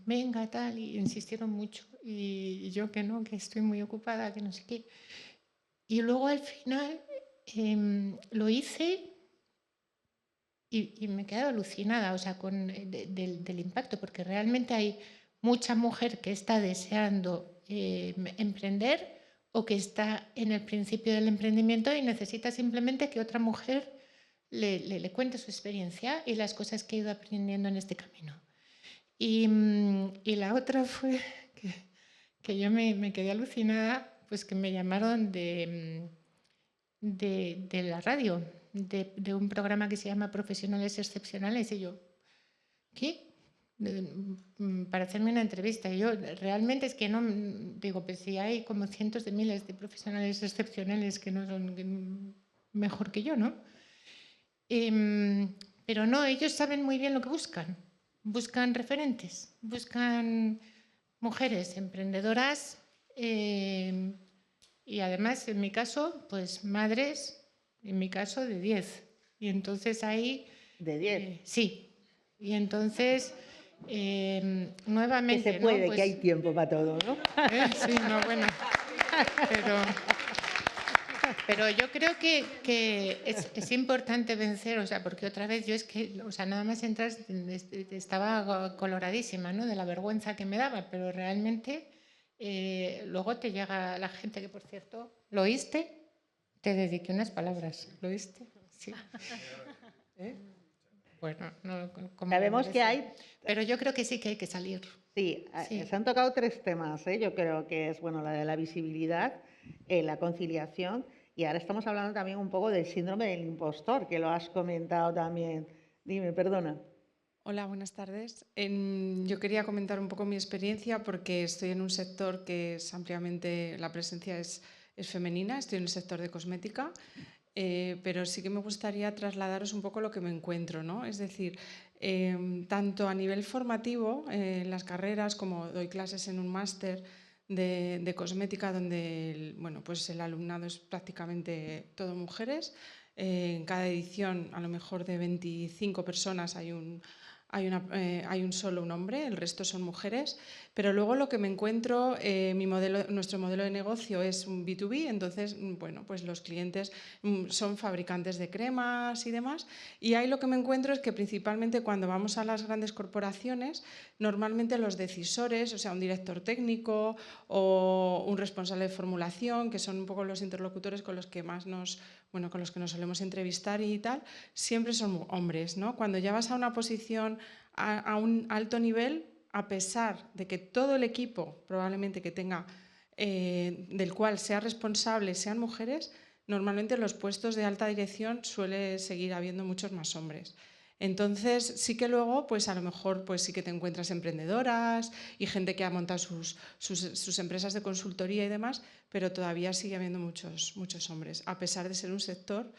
venga, tal, y insistieron mucho. Y yo que no, que estoy muy ocupada, que no sé qué. Y luego al final lo hice y me he quedado alucinada, o sea, del impacto, porque realmente hay mucha mujer que está deseando emprender o que está en el principio del emprendimiento y necesita simplemente que otra mujer le cuente su experiencia y las cosas que ha ido aprendiendo en este camino. Y la otra fue que yo me quedé alucinada, pues que me llamaron de la radio, de un programa que se llama Profesionales Excepcionales, y yo, ¿qué? Para hacerme una entrevista. Y yo realmente es que no, digo, pues si hay como cientos de miles de profesionales excepcionales que no son mejor que yo, ¿no? Pero no, ellos saben muy bien lo que buscan. Buscan referentes, buscan mujeres emprendedoras y además, en mi caso, pues madres, en mi caso, de 10. Y entonces ahí... ¿De 10? Sí. Y entonces, nuevamente... Que se puede, ¿no? Pues, que hay tiempo para todo, ¿no? Sí, no, bueno. Pero yo creo que es importante vencer, o sea, porque otra vez yo es que, o sea, nada más entras, estaba coloradísima, ¿no? De la vergüenza que me daba, pero realmente luego te llega la gente que, por cierto, ¿lo oíste? Te dediqué unas palabras, ¿lo oíste? Sí. Bueno, no, como sabemos que hay... Pero yo creo que sí que hay que salir. Sí, se han tocado 3 temas, ¿eh? Yo creo que es, bueno, la de la visibilidad, la conciliación, y ahora estamos hablando también un poco del síndrome del impostor, que lo has comentado también. Dime, perdona. Hola, buenas tardes. Yo quería comentar un poco mi experiencia porque estoy en un sector que es ampliamente, la presencia es femenina, estoy en el sector de cosmética, pero sí que me gustaría trasladaros un poco lo que me encuentro, ¿no? Es decir, tanto a nivel formativo, en las carreras, como doy clases en un máster de cosmética donde pues el alumnado es prácticamente todo mujeres. En cada edición, a lo mejor de 25 personas, hay un solo un hombre, el resto son mujeres, pero luego lo que me encuentro, nuestro modelo de negocio es un B2B, entonces, bueno, pues los clientes son fabricantes de cremas y demás, y ahí lo que me encuentro es que principalmente cuando vamos a las grandes corporaciones, normalmente los decisores, o sea, un director técnico o un responsable de formulación, que son un poco los interlocutores con los que más con los que nos solemos entrevistar y tal, siempre son hombres, ¿no? Cuando ya vas a una posición a un alto nivel, a pesar de que todo el equipo probablemente que tenga, del cual sea responsable, sean mujeres, normalmente en los puestos de alta dirección suele seguir habiendo muchos más hombres. Entonces sí que luego, pues a lo mejor pues sí que te encuentras emprendedoras y gente que ha montado sus empresas de consultoría y demás, pero todavía sigue habiendo muchos hombres, a pesar de ser un sector,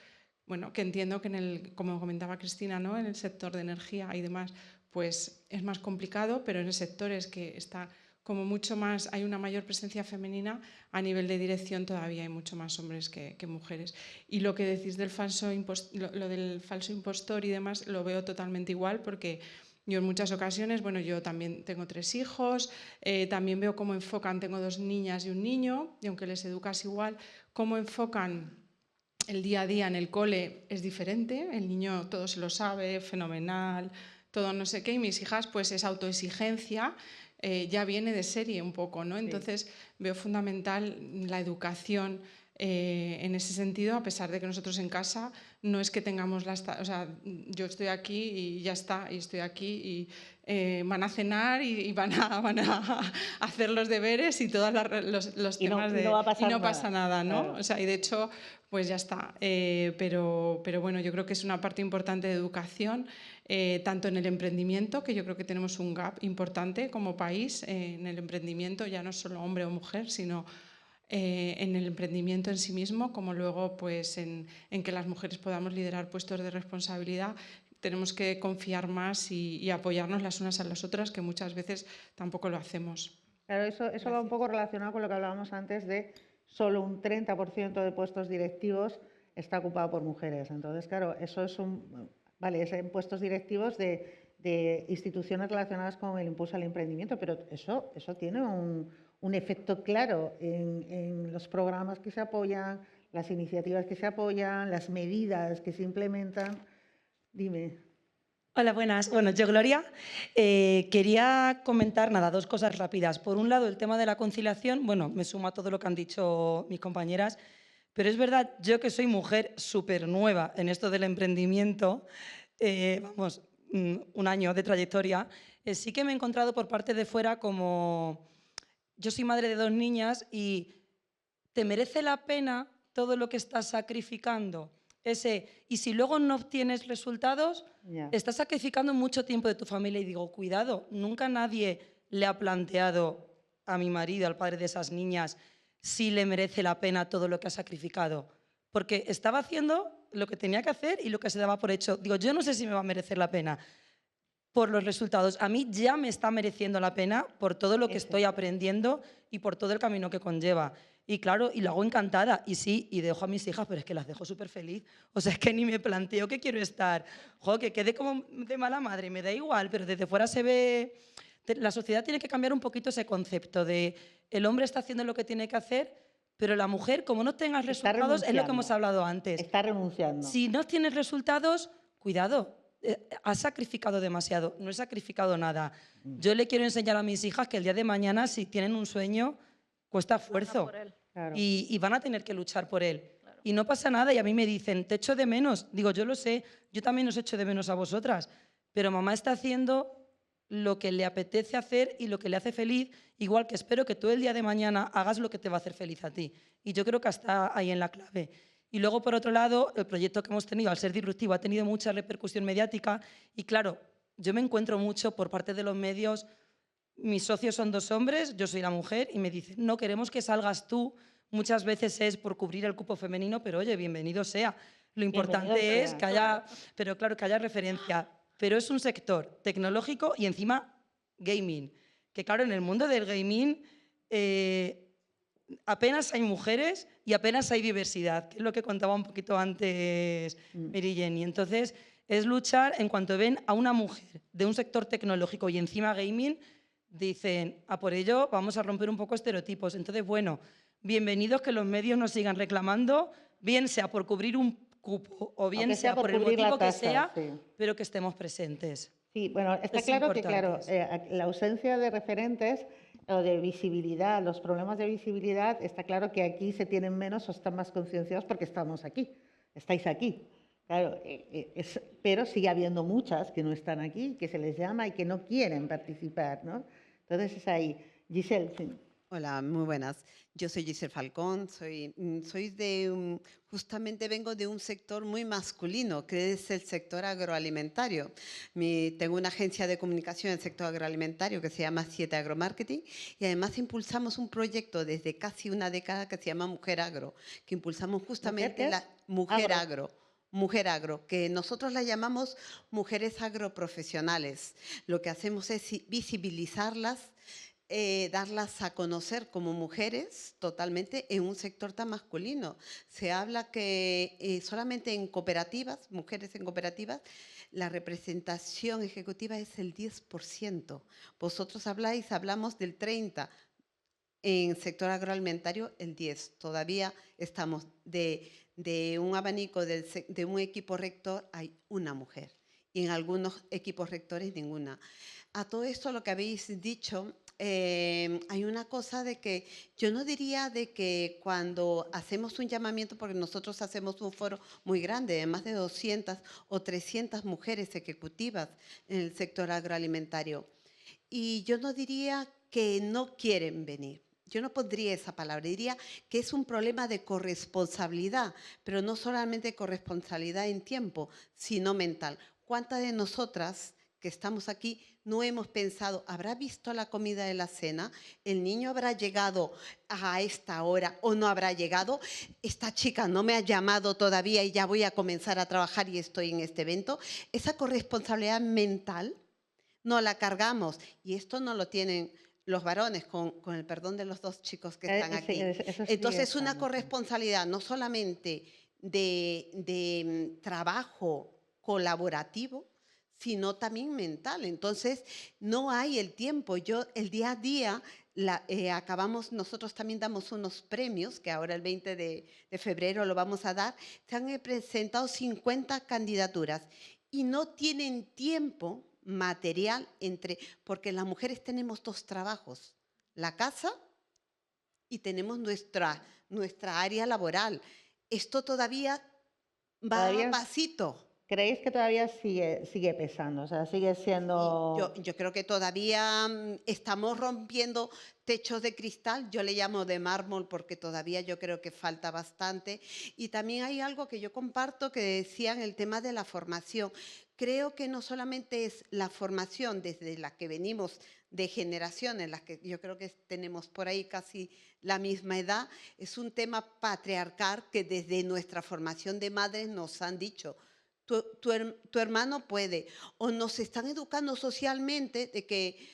bueno, que entiendo que como comentaba Cristina, ¿no? En el sector de energía y demás, pues es más complicado, pero en sectores que está como mucho más, hay una mayor presencia femenina, a nivel de dirección todavía hay mucho más hombres que mujeres. Y lo que decís del lo del falso impostor y demás, lo veo totalmente igual, porque yo en muchas ocasiones, bueno, yo también tengo 3 hijos, también veo cómo enfocan, tengo 2 niñas y un niño, y aunque les educas igual, cómo enfocan el día a día en el cole es diferente, el niño todo se lo sabe, fenomenal, todo no sé qué, y mis hijas pues esa autoexigencia ya viene de serie un poco, ¿no? Entonces veo fundamental la educación en ese sentido, a pesar de que nosotros en casa no es que tengamos o sea, yo estoy aquí y ya está, y estoy aquí y van a cenar y van a hacer los deberes y todos los temas y no pasa nada, ¿no? Claro. O sea, y de hecho, pues ya está. Pero bueno, yo creo que es una parte importante de educación, tanto en el emprendimiento, que yo creo que tenemos un gap importante como país en el emprendimiento, ya no solo hombre o mujer, sino en el emprendimiento en sí mismo, como luego pues en que las mujeres podamos liderar puestos de responsabilidad. Tenemos que confiar más y apoyarnos las unas a las otras, que muchas veces tampoco lo hacemos. Claro, eso va un poco relacionado con lo que hablábamos antes de solo un 30% de puestos directivos está ocupado por mujeres. Entonces, claro, eso es vale, es en puestos directivos de instituciones relacionadas con el impulso al emprendimiento, pero eso tiene un efecto claro en los programas que se apoyan, las iniciativas que se apoyan, las medidas que se implementan. Dime. Hola, buenas. Bueno, yo, Gloria, quería comentar, 2 cosas rápidas. Por un lado, el tema de la conciliación, bueno, me sumo a todo lo que han dicho mis compañeras, pero es verdad, yo que soy mujer súper nueva en esto del emprendimiento, vamos, un año de trayectoria, sí que me he encontrado por parte de fuera como... Yo soy madre de 2 niñas y ¿te merece la pena todo lo que estás sacrificando? Y si luego no obtienes resultados, estás sacrificando mucho tiempo de tu familia. Y digo, cuidado, nunca nadie le ha planteado a mi marido, al padre de esas niñas, si le merece la pena todo lo que ha sacrificado. Porque estaba haciendo lo que tenía que hacer y lo que se daba por hecho. Digo, yo no sé si me va a merecer la pena por los resultados. A mí ya me está mereciendo la pena por todo lo que estoy aprendiendo y por todo el camino que conlleva. Y claro, y lo hago encantada. Y sí, y dejo a mis hijas, pero es que las dejo súper feliz. O sea, es que ni me planteo que quiero estar. Jo, que quede como de mala madre, me da igual, pero desde fuera se ve... La sociedad tiene que cambiar un poquito ese concepto de el hombre está haciendo lo que tiene que hacer, pero la mujer, como no tengas resultados, es lo que hemos hablado antes. Está renunciando. Si no tienes resultados, cuidado. Has sacrificado demasiado, no he sacrificado nada. Yo le quiero enseñar a mis hijas que el día de mañana, si tienen un sueño, cuesta esfuerzo Claro. y van a tener que luchar por él. Claro. Y no pasa nada, y a mí me dicen, te echo de menos. Digo, yo lo sé, yo también os echo de menos a vosotras, pero mamá está haciendo lo que le apetece hacer y lo que le hace feliz, igual que espero que tú el día de mañana hagas lo que te va a hacer feliz a ti. Y yo creo que está ahí en la clave. Y luego, por otro lado, el proyecto que hemos tenido, al ser disruptivo, ha tenido mucha repercusión mediática y, claro, yo me encuentro mucho por parte de los medios, mis socios son 2 hombres, yo soy la mujer, y me dicen, no queremos que salgas tú, muchas veces es por cubrir el cupo femenino, pero oye, bienvenido sea. Lo importante es que haya, pero claro, que haya referencia. Pero es un sector tecnológico y encima gaming, que claro, en el mundo del gaming... apenas hay mujeres y apenas hay diversidad, que es lo que contaba un poquito antes Mary Jenny. Entonces, es luchar en cuanto ven a una mujer de un sector tecnológico y encima gaming, dicen, a por ello vamos a romper un poco estereotipos. Entonces, bueno, bienvenidos que los medios nos sigan reclamando, bien sea por cubrir un cupo o bien sea por el motivo que sea, pero que estemos presentes. Sí, bueno, está claro que la ausencia de referentes o de visibilidad, los problemas de visibilidad, está claro que aquí se tienen menos o están más concienciados porque estamos aquí, estáis aquí. Claro, pero sigue habiendo muchas que no están aquí, que se les llama y que no quieren participar, ¿no? Entonces es ahí. Giselle. Sí. Hola, muy buenas. Yo soy Giselle Falcón, justamente vengo de un sector muy masculino, que es el sector agroalimentario. Tengo una agencia de comunicación en el sector agroalimentario que se llama 7 Agromarketing y además impulsamos un proyecto desde casi una década que se llama Mujer Agro, que impulsamos justamente la Mujer Agro, que nosotros la llamamos mujeres agroprofesionales. Lo que hacemos es visibilizarlas darlas a conocer como mujeres totalmente en un sector tan masculino. Se habla que solamente en cooperativas, mujeres en cooperativas, la representación ejecutiva es el 10%. Vosotros hablamos del 30%. En sector agroalimentario, el 10%. Todavía estamos de un abanico de un equipo rector, hay una mujer. Y en algunos equipos rectores, ninguna. A todo esto, lo que habéis dicho, hay una cosa de que yo no diría de que cuando hacemos un llamamiento, porque nosotros hacemos un foro muy grande, de más de 200 o 300 mujeres ejecutivas en el sector agroalimentario, y yo no diría que no quieren venir. Yo no pondría esa palabra, diría que es un problema de corresponsabilidad, pero no solamente corresponsabilidad en tiempo, sino mental. ¿Cuántas de nosotras que estamos aquí no hemos pensado, ¿habrá visto la comida de la cena? ¿El niño habrá llegado a esta hora o no habrá llegado? Esta chica no me ha llamado todavía y ya voy a comenzar a trabajar y estoy en este evento. Esa corresponsabilidad mental no la cargamos y esto no lo tienen los varones, con el perdón de los dos chicos que están aquí. Entonces es una corresponsabilidad no solamente de trabajo colaborativo, sino también mental. Entonces no hay el tiempo. El día a día nosotros también damos unos premios, que ahora el 20 de febrero lo vamos a dar. Se han presentado 50 candidaturas y no tienen tiempo material porque las mujeres tenemos dos trabajos, la casa y tenemos nuestra área laboral. Esto todavía va a pasito. ¿Creéis que todavía sigue pesando? O sea, sigue siendo... Yo creo que todavía estamos rompiendo techos de cristal, yo le llamo de mármol porque todavía yo creo que falta bastante. Y también hay algo que yo comparto que decían, el tema de la formación. Creo que no solamente es la formación desde la que venimos de generaciones, las que yo creo que tenemos por ahí casi la misma edad, es un tema patriarcal que desde nuestra formación de madres nos han dicho, tu hermano puede, o nos están educando socialmente de que,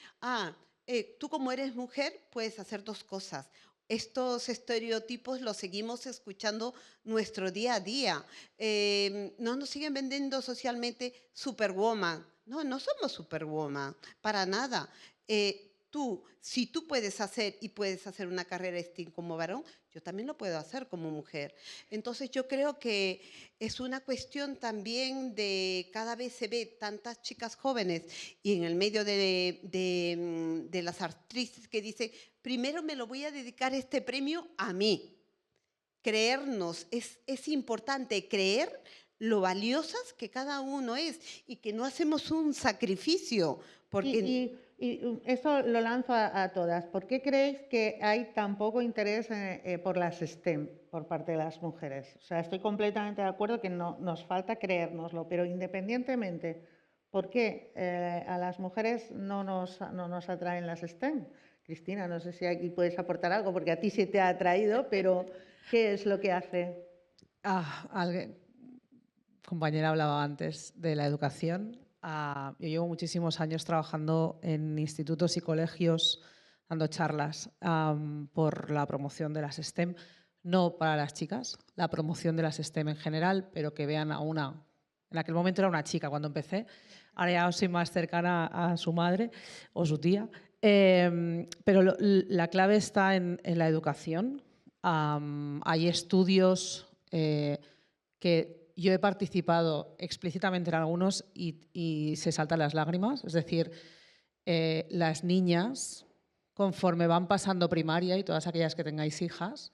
tú como eres mujer puedes hacer dos cosas. Estos estereotipos los seguimos escuchando nuestro día a día. No nos siguen vendiendo socialmente superwoman. No somos superwoman, para nada. Si tú puedes hacer una carrera STEAM como varón, yo también lo puedo hacer como mujer. Entonces yo creo que es una cuestión también de cada vez se ve tantas chicas jóvenes y en el medio de las actrices que dicen, primero me lo voy a dedicar este premio a mí. Creernos, es importante creer lo valiosas que cada uno es y que no hacemos un sacrificio. Porque y eso lo lanzo a todas. ¿Por qué creéis que hay tan poco interés por las STEM por parte de las mujeres? O sea, estoy completamente de acuerdo que nos falta creérnoslo, pero independientemente, ¿por qué a las mujeres no nos atraen las STEM? Cristina, no sé si aquí puedes aportar algo, porque a ti sí te ha atraído, pero ¿qué es lo que hace? Compañera hablaba antes de la educación. Yo llevo muchísimos años trabajando en institutos y colegios dando charlas por la promoción de las STEM, no para las chicas, la promoción de las STEM en general, pero que vean a una, en aquel momento era una chica cuando empecé, ahora ya soy más cercana a su madre o su tía, pero la clave está en la educación. Hay estudios que yo he participado explícitamente en algunos y se saltan las lágrimas. Es decir, las niñas, conforme van pasando primaria, y todas aquellas que tengáis hijas,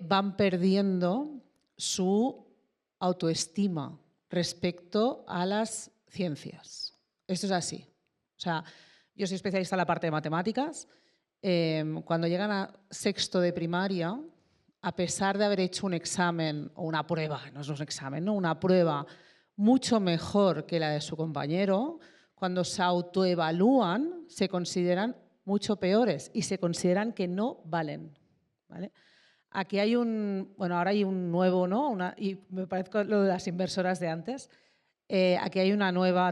van perdiendo su autoestima respecto a las ciencias. Esto es así. O sea, yo soy especialista en la parte de matemáticas. Cuando llegan a sexto de primaria, a pesar de haber hecho un examen o una prueba, no es un examen, ¿no? Una prueba mucho mejor que la de su compañero, cuando se autoevalúan se consideran mucho peores y se consideran que no valen, ¿vale? Aquí hay ahora hay un nuevo, ¿no? Y me parece lo de las inversoras de antes. Aquí hay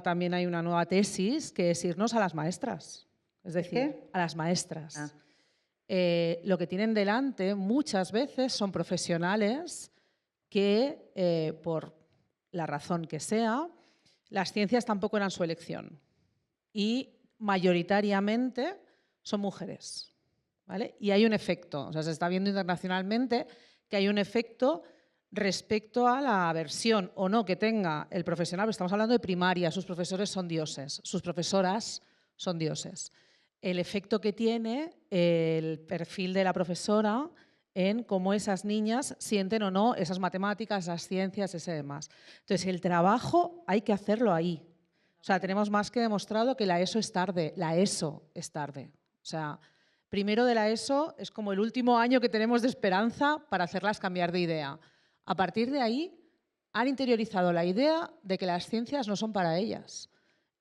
también hay una nueva tesis que es irnos a las maestras. es decir, qué? a las maestras. Ah. Lo que tienen delante muchas veces son profesionales que, por la razón que sea, las ciencias tampoco eran su elección y mayoritariamente son mujeres, ¿vale? Y hay un efecto, o sea, se está viendo internacionalmente que hay un efecto respecto a la aversión o no que tenga el profesional, pero estamos hablando de primaria, sus profesores son dioses, sus profesoras son dioses. El efecto que tiene el perfil de la profesora en cómo esas niñas sienten o no esas matemáticas, esas ciencias, ese demás. Entonces, el trabajo hay que hacerlo ahí. O sea, tenemos más que demostrado que la ESO es tarde. La ESO es tarde. O sea, primero de la ESO es como el último año que tenemos de esperanza para hacerlas cambiar de idea. A partir de ahí, han interiorizado la idea de que las ciencias no son para ellas.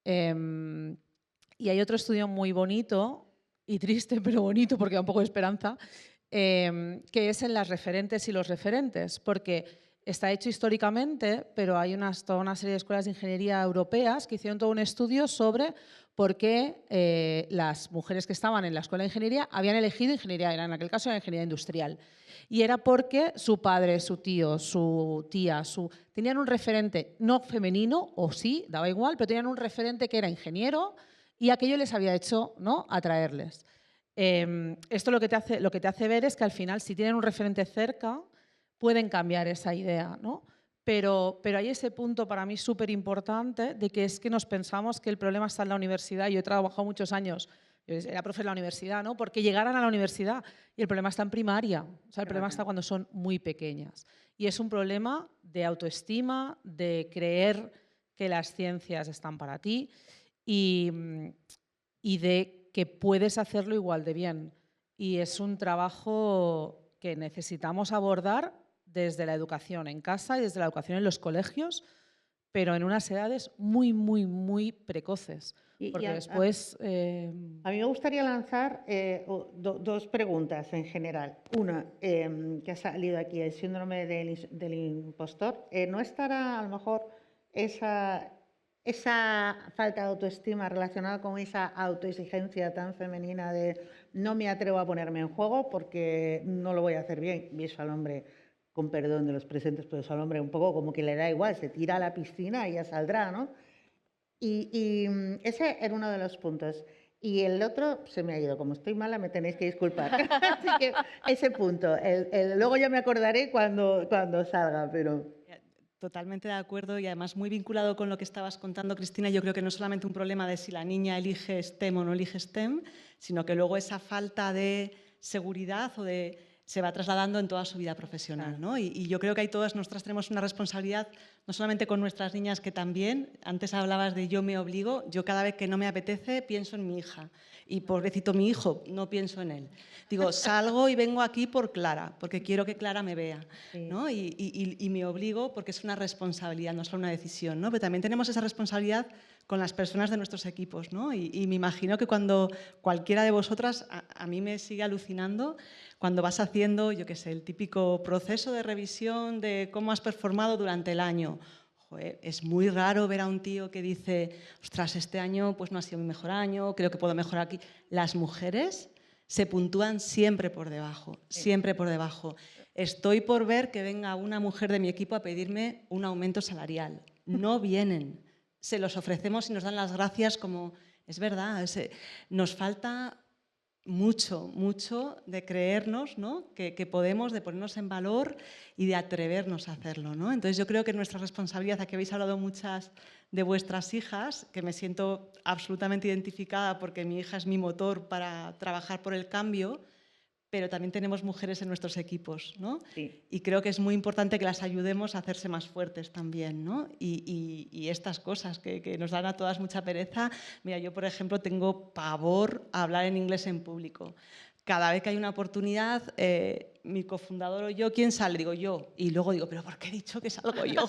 Y hay otro estudio muy bonito y triste, pero bonito porque da un poco de esperanza, que es en las referentes y los referentes, porque está hecho históricamente, pero hay toda una serie de escuelas de ingeniería europeas que hicieron todo un estudio sobre por qué las mujeres que estaban en la escuela de ingeniería habían elegido ingeniería, en aquel caso era ingeniería industrial. Y era porque su padre, su tío, su tía, tenían un referente no femenino, o sí, daba igual, pero tenían un referente que era ingeniero y aquello les había hecho, ¿no?, atraerles. Esto lo que te hace ver es que al final, si tienen un referente cerca, pueden cambiar esa idea, ¿no? Pero hay ese punto para mí súper importante de que es que nos pensamos que el problema está en la universidad. Yo he trabajado muchos años, yo era profe en la universidad, ¿no? Porque llegaran a la universidad y el problema está en primaria. O sea, el problema está cuando son muy pequeñas. Y es un problema de autoestima, de creer que las ciencias están para ti y de que puedes hacerlo igual de bien. Y es un trabajo que necesitamos abordar desde la educación en casa y desde la educación en los colegios, pero en unas edades muy, muy, muy precoces. Porque después... A mí me gustaría lanzar dos preguntas en general. Una, que ha salido aquí, el síndrome del impostor. ¿No estará a lo mejor esa falta de autoestima relacionada con esa autoexigencia tan femenina de no me atrevo a ponerme en juego porque no lo voy a hacer bien? Y eso al hombre, con perdón de los presentes, pero eso al hombre un poco como que le da igual, se tira a la piscina y ya saldrá, ¿no? Y ese era uno de los puntos. Y el otro se me ha ido. Como estoy mala, me tenéis que disculpar. Así que ese punto. Luego ya me acordaré cuando salga, pero... Totalmente de acuerdo y además muy vinculado con lo que estabas contando, Cristina. Yo creo que no es solamente un problema de si la niña elige STEM o no elige STEM, sino que luego esa falta de seguridad se va trasladando en toda su vida profesional, ¿no? Y yo creo que ahí todas nosotras tenemos una responsabilidad, no solamente con nuestras niñas, que también, antes hablabas de yo me obligo, yo cada vez que no me apetece pienso en mi hija y pobrecito mi hijo, no pienso en él. Digo, salgo y vengo aquí por Clara, porque quiero que Clara me vea, ¿no? Y me obligo porque es una responsabilidad, no solo una decisión, ¿no? Pero también tenemos esa responsabilidad con las personas de nuestros equipos, ¿no? Y me imagino que cuando cualquiera de vosotras, a mí me sigue alucinando, cuando vas haciendo, yo qué sé, el típico proceso de revisión de cómo has performado durante el año. Joder, es muy raro ver a un tío que dice, ostras, este año pues no ha sido mi mejor año, creo que puedo mejorar aquí. Las mujeres se puntúan siempre por debajo, siempre por debajo. Estoy por ver que venga una mujer de mi equipo a pedirme un aumento salarial. No vienen. Se los ofrecemos y nos dan las gracias como, es verdad, nos falta mucho, mucho de creernos, ¿no? que podemos, de ponernos en valor y de atrevernos a hacerlo, ¿no? Entonces yo creo que nuestra responsabilidad, aquí habéis hablado muchas de vuestras hijas, que me siento absolutamente identificada porque mi hija es mi motor para trabajar por el cambio, pero también tenemos mujeres en nuestros equipos, ¿no? Sí. Y creo que es muy importante que las ayudemos a hacerse más fuertes también, ¿no? Y estas cosas que nos dan a todas mucha pereza. Mira, yo, por ejemplo, tengo pavor a hablar en inglés en público. Cada vez que hay una oportunidad, mi cofundador o yo, ¿quién sale? Digo yo. Y luego digo, ¿pero por qué he dicho que salgo yo?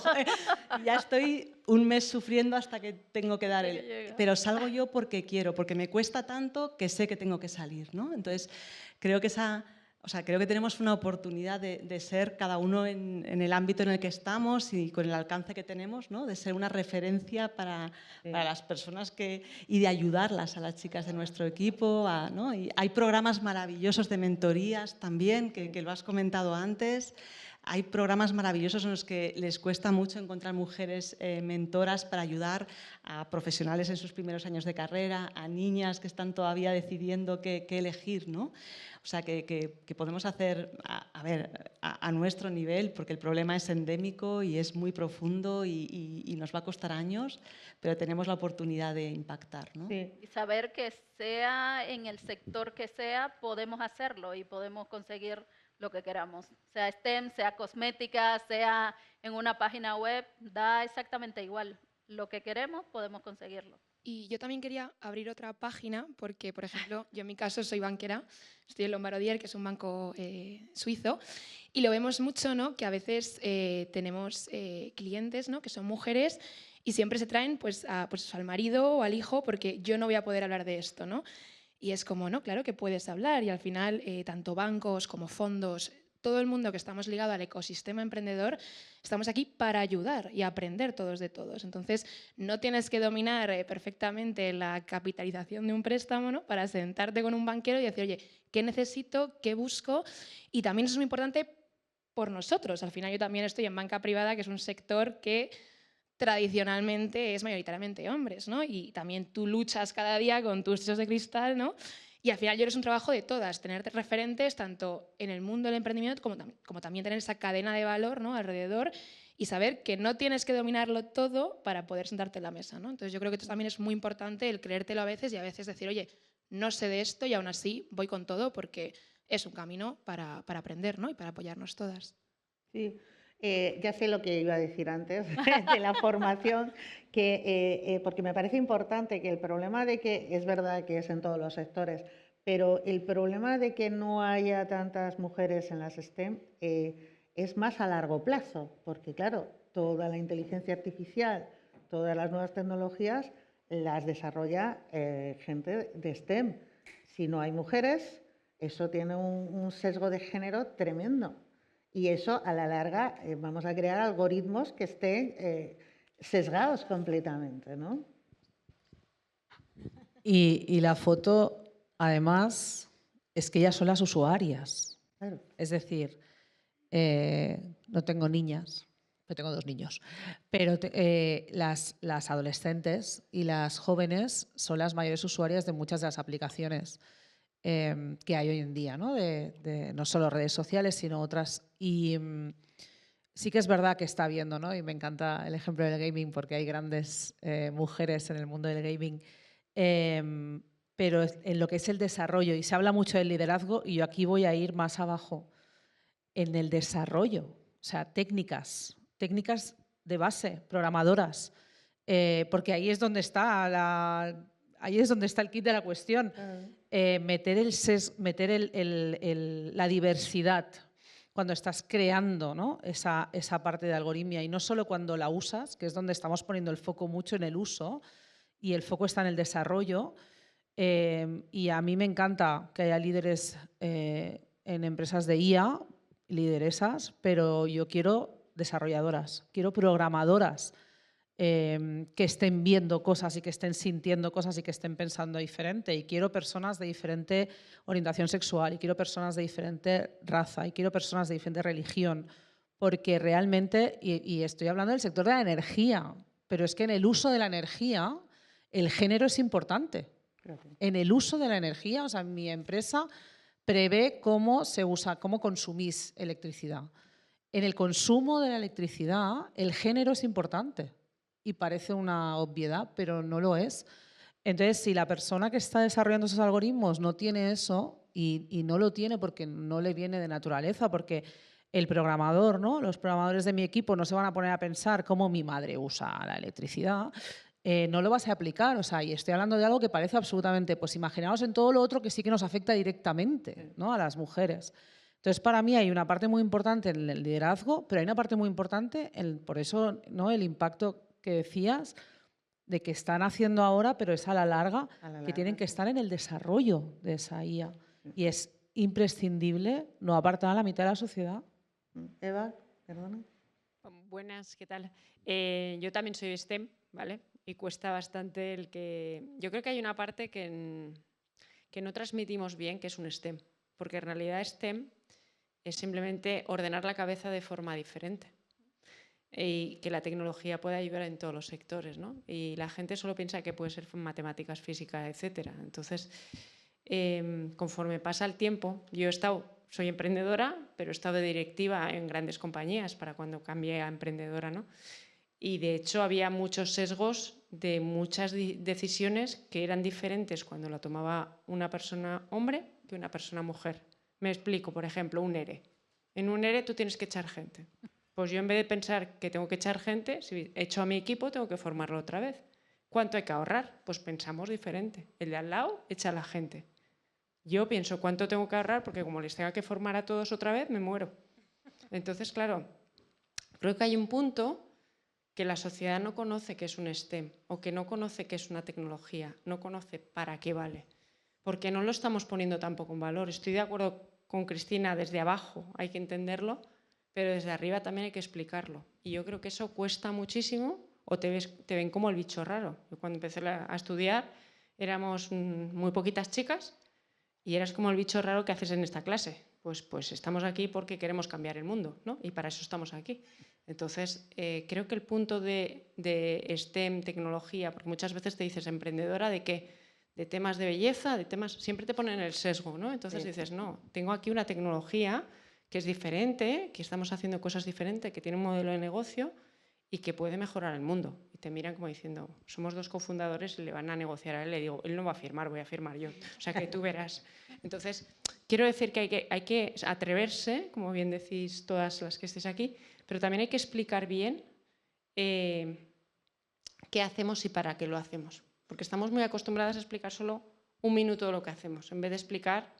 Y ya estoy un mes sufriendo hasta que tengo que dar el... Pero salgo yo porque quiero, porque me cuesta tanto que sé que tengo que salir, ¿no? Entonces, creo que esa O sea, creo que tenemos una oportunidad de ser cada uno en el ámbito en el que estamos y con el alcance que tenemos, ¿no? De ser una referencia para las personas y de ayudarlas a las chicas de nuestro equipo. ¿No? Y hay programas maravillosos de mentorías también, que lo has comentado antes. Hay programas maravillosos en los que les cuesta mucho encontrar mujeres mentoras para ayudar a profesionales en sus primeros años de carrera, a niñas que están todavía decidiendo qué elegir, ¿no? O sea, que podemos hacer, a nuestro nivel, porque el problema es endémico y es muy profundo y nos va a costar años, pero tenemos la oportunidad de impactar, ¿no? Sí. Y saber que sea en el sector que sea, podemos hacerlo y podemos conseguir lo que queramos. Sea STEM, sea cosmética, sea en una página web, da exactamente igual. Lo que queremos, podemos conseguirlo. Y yo también quería abrir otra página porque, por ejemplo, yo en mi caso soy banquera, estoy en Lombard Odier, que es un banco suizo, y lo vemos mucho, ¿no? Que a veces tenemos clientes, ¿no? Que son mujeres y siempre se traen pues al marido o al hijo porque yo no voy a poder hablar de esto, ¿no? Y es como, no, claro que puedes hablar y al final tanto bancos como fondos, todo el mundo que estamos ligado al ecosistema emprendedor, estamos aquí para ayudar y aprender todos de todos. Entonces, no tienes que dominar perfectamente la capitalización de un préstamo, ¿no? Para sentarte con un banquero y decir, oye, ¿qué necesito? ¿Qué busco? Y también eso es muy importante por nosotros. Al final yo también estoy en banca privada, que es un sector que tradicionalmente es mayoritariamente hombres, ¿no? Y también tú luchas cada día con tus techos de cristal, ¿no? Y al final yo creo que es un trabajo de todas, tener referentes tanto en el mundo del emprendimiento como también tener esa cadena de valor, ¿no? Alrededor y saber que no tienes que dominarlo todo para poder sentarte en la mesa, ¿no? Entonces yo creo que esto también es muy importante, el creértelo a veces y a veces decir, oye, no sé de esto y aún así voy con todo porque es un camino para aprender, ¿no? Y para apoyarnos todas. Sí. Ya sé lo que iba a decir antes de la formación, porque me parece importante que el problema de que, es verdad que es en todos los sectores, pero el problema de que no haya tantas mujeres en las STEM es más a largo plazo, porque claro, toda la inteligencia artificial, todas las nuevas tecnologías las desarrolla gente de STEM. Si no hay mujeres, eso tiene un sesgo de género tremendo. Y eso, a la larga, vamos a crear algoritmos que estén sesgados completamente, ¿no? Y la foto, además, es que ellas son las usuarias. Claro. Es decir, no tengo niñas, pero tengo 2 niños. Pero las adolescentes y las jóvenes son las mayores usuarias de muchas de las aplicaciones que hay hoy en día, ¿no? No solo redes sociales, sino otras. Y sí que es verdad que está habiendo, ¿no? Y me encanta el ejemplo del gaming porque hay grandes mujeres en el mundo del gaming, pero en lo que es el desarrollo, y se habla mucho del liderazgo, y yo aquí voy a ir más abajo, en el desarrollo, o sea, técnicas de base, programadoras, porque ahí es donde está el kit de la cuestión. Meter la diversidad cuando estás creando, ¿no? esa parte de algoritmia, y no solo cuando la usas, que es donde estamos poniendo el foco mucho en el uso, y el foco está en el desarrollo. Y a mí me encanta que haya líderes en empresas de IA, lideresas, pero yo quiero desarrolladoras, quiero programadoras que estén viendo cosas y que estén sintiendo cosas y que estén pensando diferente. Y quiero personas de diferente orientación sexual, y quiero personas de diferente raza, y quiero personas de diferente religión, porque realmente, y estoy hablando del sector de la energía, pero es que en el uso de la energía el género es importante. Gracias. En el uso de la energía, o sea, mi empresa prevé cómo se usa, cómo consumís electricidad. En el consumo de la electricidad el género es importante. Y parece una obviedad, pero no lo es. Entonces, si la persona que está desarrollando esos algoritmos no tiene eso, y no lo tiene porque no le viene de naturaleza, porque el programador, ¿no? Los programadores de mi equipo no se van a poner a pensar cómo mi madre usa la electricidad, no lo vas a aplicar. O sea, y estoy hablando de algo que parece absolutamente, pues imaginaos en todo lo otro que sí que nos afecta directamente, ¿no? A las mujeres. Entonces, para mí hay una parte muy importante en el liderazgo, pero hay una parte muy importante, por eso, ¿no? El impacto que decías, de que están haciendo ahora, pero es a la larga, que tienen que estar en el desarrollo de esa IA. Y imprescindible no apartar a la mitad de la sociedad. Eva, perdona. Buenas, ¿qué tal? Yo también soy STEM, ¿vale? Y cuesta bastante el que... Yo creo que hay una parte que no transmitimos bien, que es un STEM, porque en realidad STEM es simplemente ordenar la cabeza de forma diferente y que la tecnología puede ayudar en todos los sectores, ¿no? Y la gente solo piensa que puede ser matemáticas, física, etcétera. Entonces, conforme pasa el tiempo, soy emprendedora, pero he estado de directiva en grandes compañías para cuando cambié a emprendedora, ¿no? Y de hecho había muchos sesgos de muchas decisiones que eran diferentes cuando la tomaba una persona hombre que una persona mujer. Me explico, por ejemplo, un ERE. En un ERE tú tienes que echar gente. Pues yo en vez de pensar que tengo que echar gente, si echo a mi equipo tengo que formarlo otra vez. ¿Cuánto hay que ahorrar? Pues pensamos diferente. El de al lado echa a la gente. Yo pienso cuánto tengo que ahorrar porque como les tenga que formar a todos otra vez, me muero. Entonces, claro, creo que hay un punto que la sociedad no conoce qué es un STEM o que no conoce qué es una tecnología, no conoce para qué vale, porque no lo estamos poniendo tampoco en valor. Estoy de acuerdo con Cristina, desde abajo hay que entenderlo, pero desde arriba también hay que explicarlo. Y yo creo que eso cuesta muchísimo o te ven como el bicho raro. Yo cuando empecé a estudiar éramos muy poquitas chicas y eras como el bicho raro que haces en esta clase. Pues estamos aquí porque queremos cambiar el mundo, ¿no? Y para eso estamos aquí. Entonces, creo que el punto de STEM, tecnología, porque muchas veces te dices emprendedora de qué, de temas de belleza, de temas, siempre te ponen el sesgo, ¿no? Entonces dices, no, tengo aquí una tecnología que es diferente, que estamos haciendo cosas diferentes, que tiene un modelo de negocio y que puede mejorar el mundo. Y te miran como diciendo, somos dos cofundadores y le van a negociar a él. Le digo, él no va a firmar, voy a firmar yo. O sea, que tú verás. Entonces, quiero decir que hay que atreverse, como bien decís todas las que estéis aquí, pero también hay que explicar bien qué hacemos y para qué lo hacemos. Porque estamos muy acostumbradas a explicar solo un minuto de lo que hacemos, en vez de explicar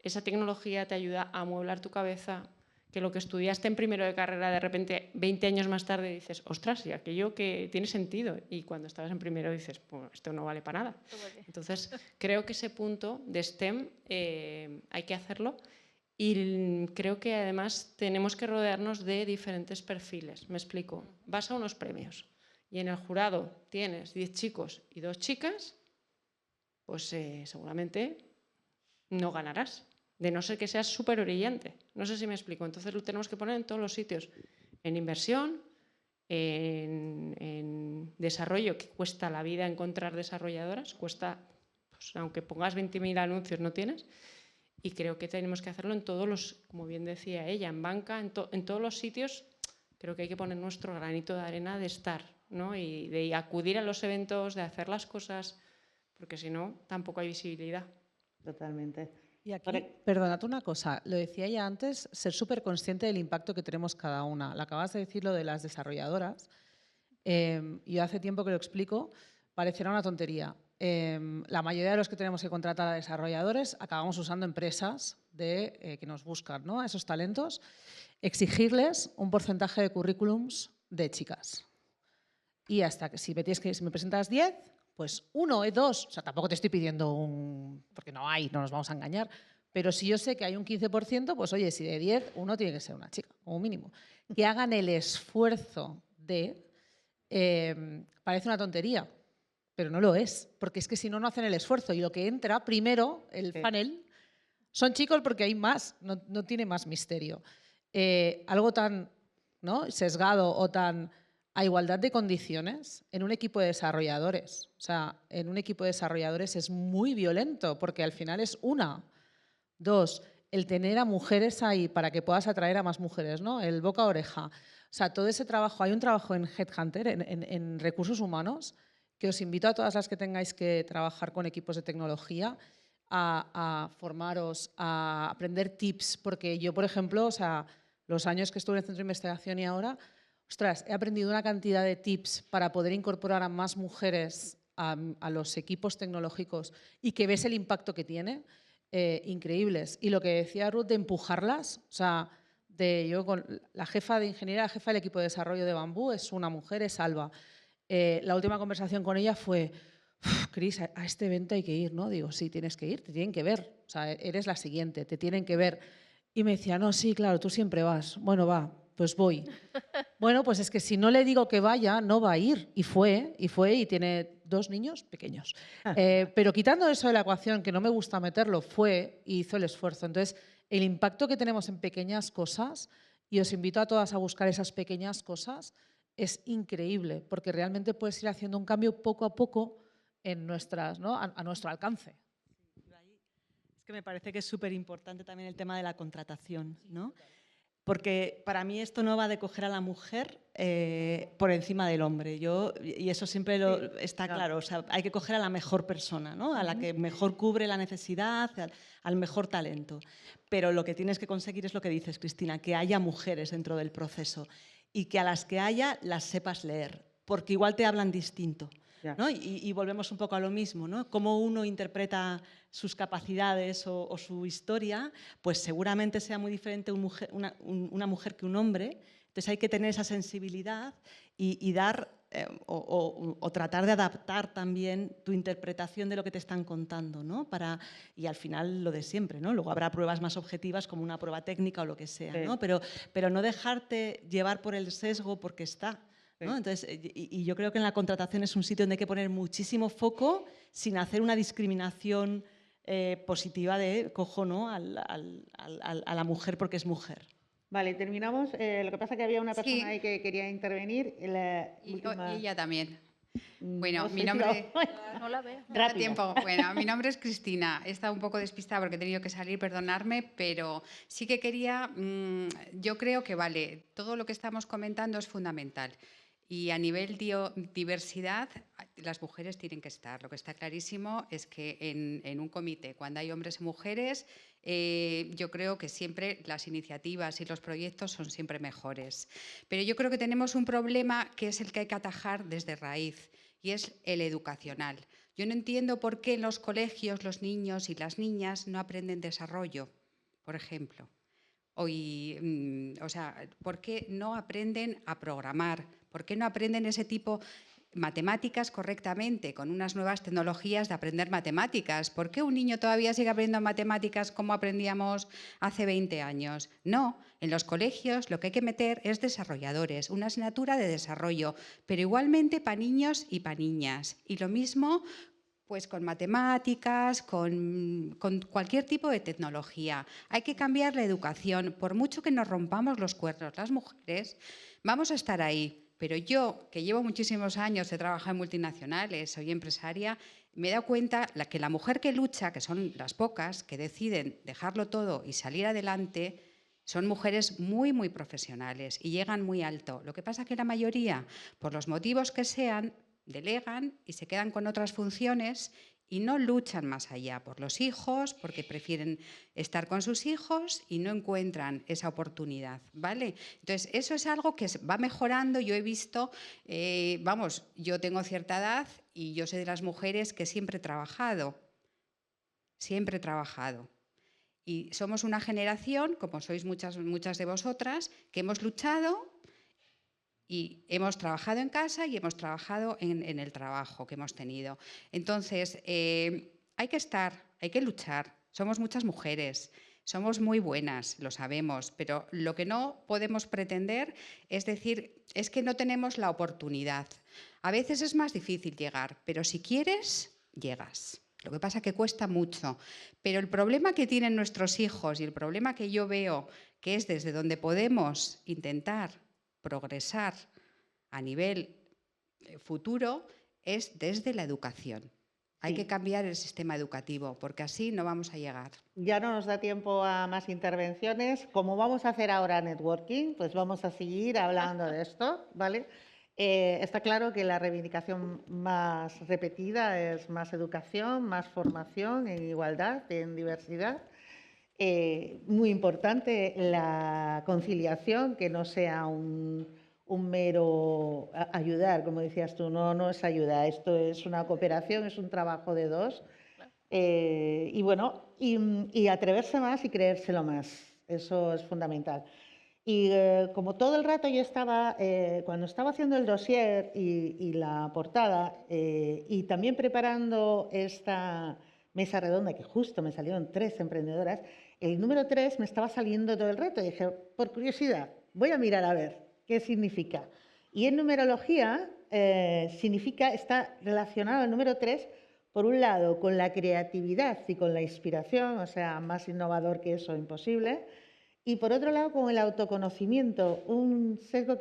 esa tecnología te ayuda a amueblar tu cabeza, que lo que estudiaste en primero de carrera, de repente 20 años más tarde dices, ostras, y aquello que tiene sentido. Y cuando estabas en primero dices, pues esto no vale para nada. Entonces, creo que ese punto de STEM hay que hacerlo. Y creo que además tenemos que rodearnos de diferentes perfiles. Me explico. Vas a unos premios y en el jurado tienes 10 chicos y 2 chicas, pues seguramente no ganarás, de no ser que seas súper brillante. No sé si me explico. Entonces lo tenemos que poner en todos los sitios. En inversión, en desarrollo, que cuesta la vida encontrar desarrolladoras, cuesta, pues, aunque pongas 20.000 anuncios no tienes. Y creo que tenemos que hacerlo en todos los, como bien decía ella, en banca, en todos los sitios. Creo que hay que poner nuestro granito de arena de estar, ¿no? Y de acudir a los eventos, de hacer las cosas, porque si no, tampoco hay visibilidad. Totalmente. Y aquí, perdónate una cosa, lo decía ya antes, ser súper consciente del impacto que tenemos cada una. Lo acabas de decir lo de las desarrolladoras. Yo hace tiempo que lo explico, parecerá una tontería. La mayoría de los que tenemos que contratar a desarrolladores acabamos usando empresas que nos buscan, ¿no? A esos talentos, exigirles un porcentaje de currículums de chicas. Y hasta que si me presentas 10, pues 1 o 2, o sea, tampoco te estoy pidiendo porque no nos vamos a engañar, pero si yo sé que hay un 15%, pues oye, si de 10, 1 tiene que ser una chica, como mínimo. Que hagan el esfuerzo parece una tontería, pero no lo es, porque es que si no, no hacen el esfuerzo. Y lo que entra primero, el panel, son chicos porque hay más, no tiene más misterio. Algo tan, ¿no?, sesgado o tan a igualdad de condiciones en un equipo de desarrolladores. O sea, en un equipo de desarrolladores es muy violento porque al final es 1. 2, el tener a mujeres ahí para que puedas atraer a más mujeres, ¿no? El boca a oreja. O sea, todo ese trabajo, hay un trabajo en Headhunter, en recursos humanos, que os invito a todas las que tengáis que trabajar con equipos de tecnología a formaros, a aprender tips, porque yo, por ejemplo, o sea, los años que estuve en el centro de investigación y ahora, ostras, he aprendido una cantidad de tips para poder incorporar a más mujeres a los equipos tecnológicos y que ves el impacto que tiene, increíbles. Y lo que decía Ruth de empujarlas, o sea, yo con la jefa de ingeniería, la jefa del equipo de desarrollo de Bambú es una mujer, es Alba. La última conversación con ella fue, Cris, a este evento hay que ir, ¿no? Digo, sí, tienes que ir, te tienen que ver. O sea, eres la siguiente, te tienen que ver. Y me decía, no, sí, claro, tú siempre vas. Bueno, va, pues voy. Bueno, pues es que si no le digo que vaya, no va a ir. Y fue, y tiene 2 niños pequeños. Pero quitando eso de la ecuación, que no me gusta meterlo, fue y hizo el esfuerzo. Entonces, el impacto que tenemos en pequeñas cosas, y os invito a todas a buscar esas pequeñas cosas, es increíble, porque realmente puedes ir haciendo un cambio poco a poco en nuestras, ¿no? a nuestro alcance. Es que me parece que es súper importante también el tema de la contratación, ¿no? Porque para mí esto no va de coger a la mujer por encima del hombre. Y eso siempre está claro. O sea, hay que coger a la mejor persona, ¿no? A la que mejor cubre la necesidad, al mejor talento. Pero lo que tienes que conseguir es lo que dices, Cristina, que haya mujeres dentro del proceso y que a las que haya las sepas leer, porque igual te hablan distinto. ¿No? Y volvemos un poco a lo mismo, ¿no? Cómo uno interpreta sus capacidades o su historia, pues seguramente sea muy diferente una mujer que un hombre. Entonces hay que tener esa sensibilidad y dar o tratar de adaptar también tu interpretación de lo que te están contando, ¿no? Y al final lo de siempre, ¿no? Luego habrá pruebas más objetivas como una prueba técnica o lo que sea, ¿no? Pero no dejarte llevar por el sesgo porque está. ¿No? Entonces, y yo creo que en la contratación es un sitio donde hay que poner muchísimo foco sin hacer una discriminación positiva de cojo, ¿no? a la mujer porque es mujer. Vale, terminamos. Lo que pasa es que había una persona ahí que quería intervenir. Y ella también. Bueno, no sé mi si nombre... No la veo. No da tiempo. Bueno, mi nombre es Cristina. He estado un poco despistada porque he tenido que salir, perdonarme, pero sí que quería... yo creo que, vale, todo lo que estamos comentando es fundamental. Y a nivel diversidad, las mujeres tienen que estar. Lo que está clarísimo es que en un comité, cuando hay hombres y mujeres, yo creo que siempre las iniciativas y los proyectos son siempre mejores. Pero yo creo que tenemos un problema que es el que hay que atajar desde raíz, y es el educacional. Yo no entiendo por qué en los colegios los niños y las niñas no aprenden desarrollo, por ejemplo. O sea, ¿por qué no aprenden a programar? ¿Por qué no aprenden ese tipo matemáticas correctamente, con unas nuevas tecnologías de aprender matemáticas? ¿Por qué un niño todavía sigue aprendiendo matemáticas como aprendíamos hace 20 años? No, en los colegios lo que hay que meter es desarrolladores, una asignatura de desarrollo, pero igualmente para niños y para niñas. Y lo mismo pues con matemáticas, con cualquier tipo de tecnología. Hay que cambiar la educación. Por mucho que nos rompamos los cuernos las mujeres, vamos a estar ahí. Pero yo, que llevo muchísimos años, he trabajado en multinacionales, soy empresaria, me he dado cuenta que la mujer que lucha, que son las pocas, que deciden dejarlo todo y salir adelante, son mujeres muy, muy profesionales y llegan muy alto. Lo que pasa es que la mayoría, por los motivos que sean, delegan y se quedan con otras funciones y no luchan más allá por los hijos, porque prefieren estar con sus hijos y no encuentran esa oportunidad, ¿vale? Entonces, eso es algo que va mejorando. Yo he visto, yo tengo cierta edad y yo soy de las mujeres que siempre he trabajado. Y somos una generación, como sois muchas de vosotras, que hemos luchado y hemos trabajado en casa y hemos trabajado en el trabajo que hemos tenido. Entonces, hay que luchar. Somos muchas mujeres, somos muy buenas, lo sabemos, pero lo que no podemos pretender es decir, es que no tenemos la oportunidad. A veces es más difícil llegar, pero si quieres, llegas. Lo que pasa es que cuesta mucho. Pero el problema que tienen nuestros hijos y el problema que yo veo, que es desde donde podemos intentar progresar a nivel futuro, es desde la educación. Hay que cambiar el sistema educativo, porque así no vamos a llegar. Ya no nos da tiempo a más intervenciones. Como vamos a hacer ahora networking, pues vamos a seguir hablando de esto, ¿vale? Está claro que la reivindicación más repetida es más educación, más formación en igualdad, en diversidad. Muy importante la conciliación, que no sea un mero ayudar, como decías tú, no es ayuda, esto es una cooperación, es un trabajo de dos. Y atreverse más y creérselo más, eso es fundamental. Y como todo el rato yo estaba, cuando estaba haciendo el dossier y la portada, y también preparando esta mesa redonda, que justo me salieron 3 emprendedoras, el número 3 me estaba saliendo todo el rato. Y dije, por curiosidad, voy a mirar a ver qué significa. Y en numerología está relacionado el número 3, por un lado, con la creatividad y con la inspiración, o sea, más innovador que eso, imposible. Y por otro lado, con el autoconocimiento, un concepto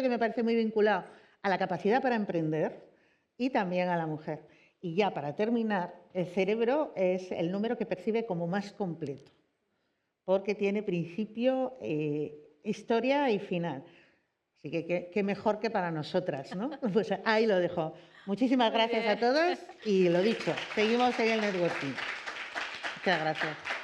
que me parece muy vinculado a la capacidad para emprender y también a la mujer. Y ya para terminar, el cerebro es el número que percibe como más completo, porque tiene principio, historia y final. Así que qué mejor que para nosotras, ¿no? Pues ahí lo dejo. Muchísimas gracias a todos y lo dicho, seguimos en el networking. Muchas gracias.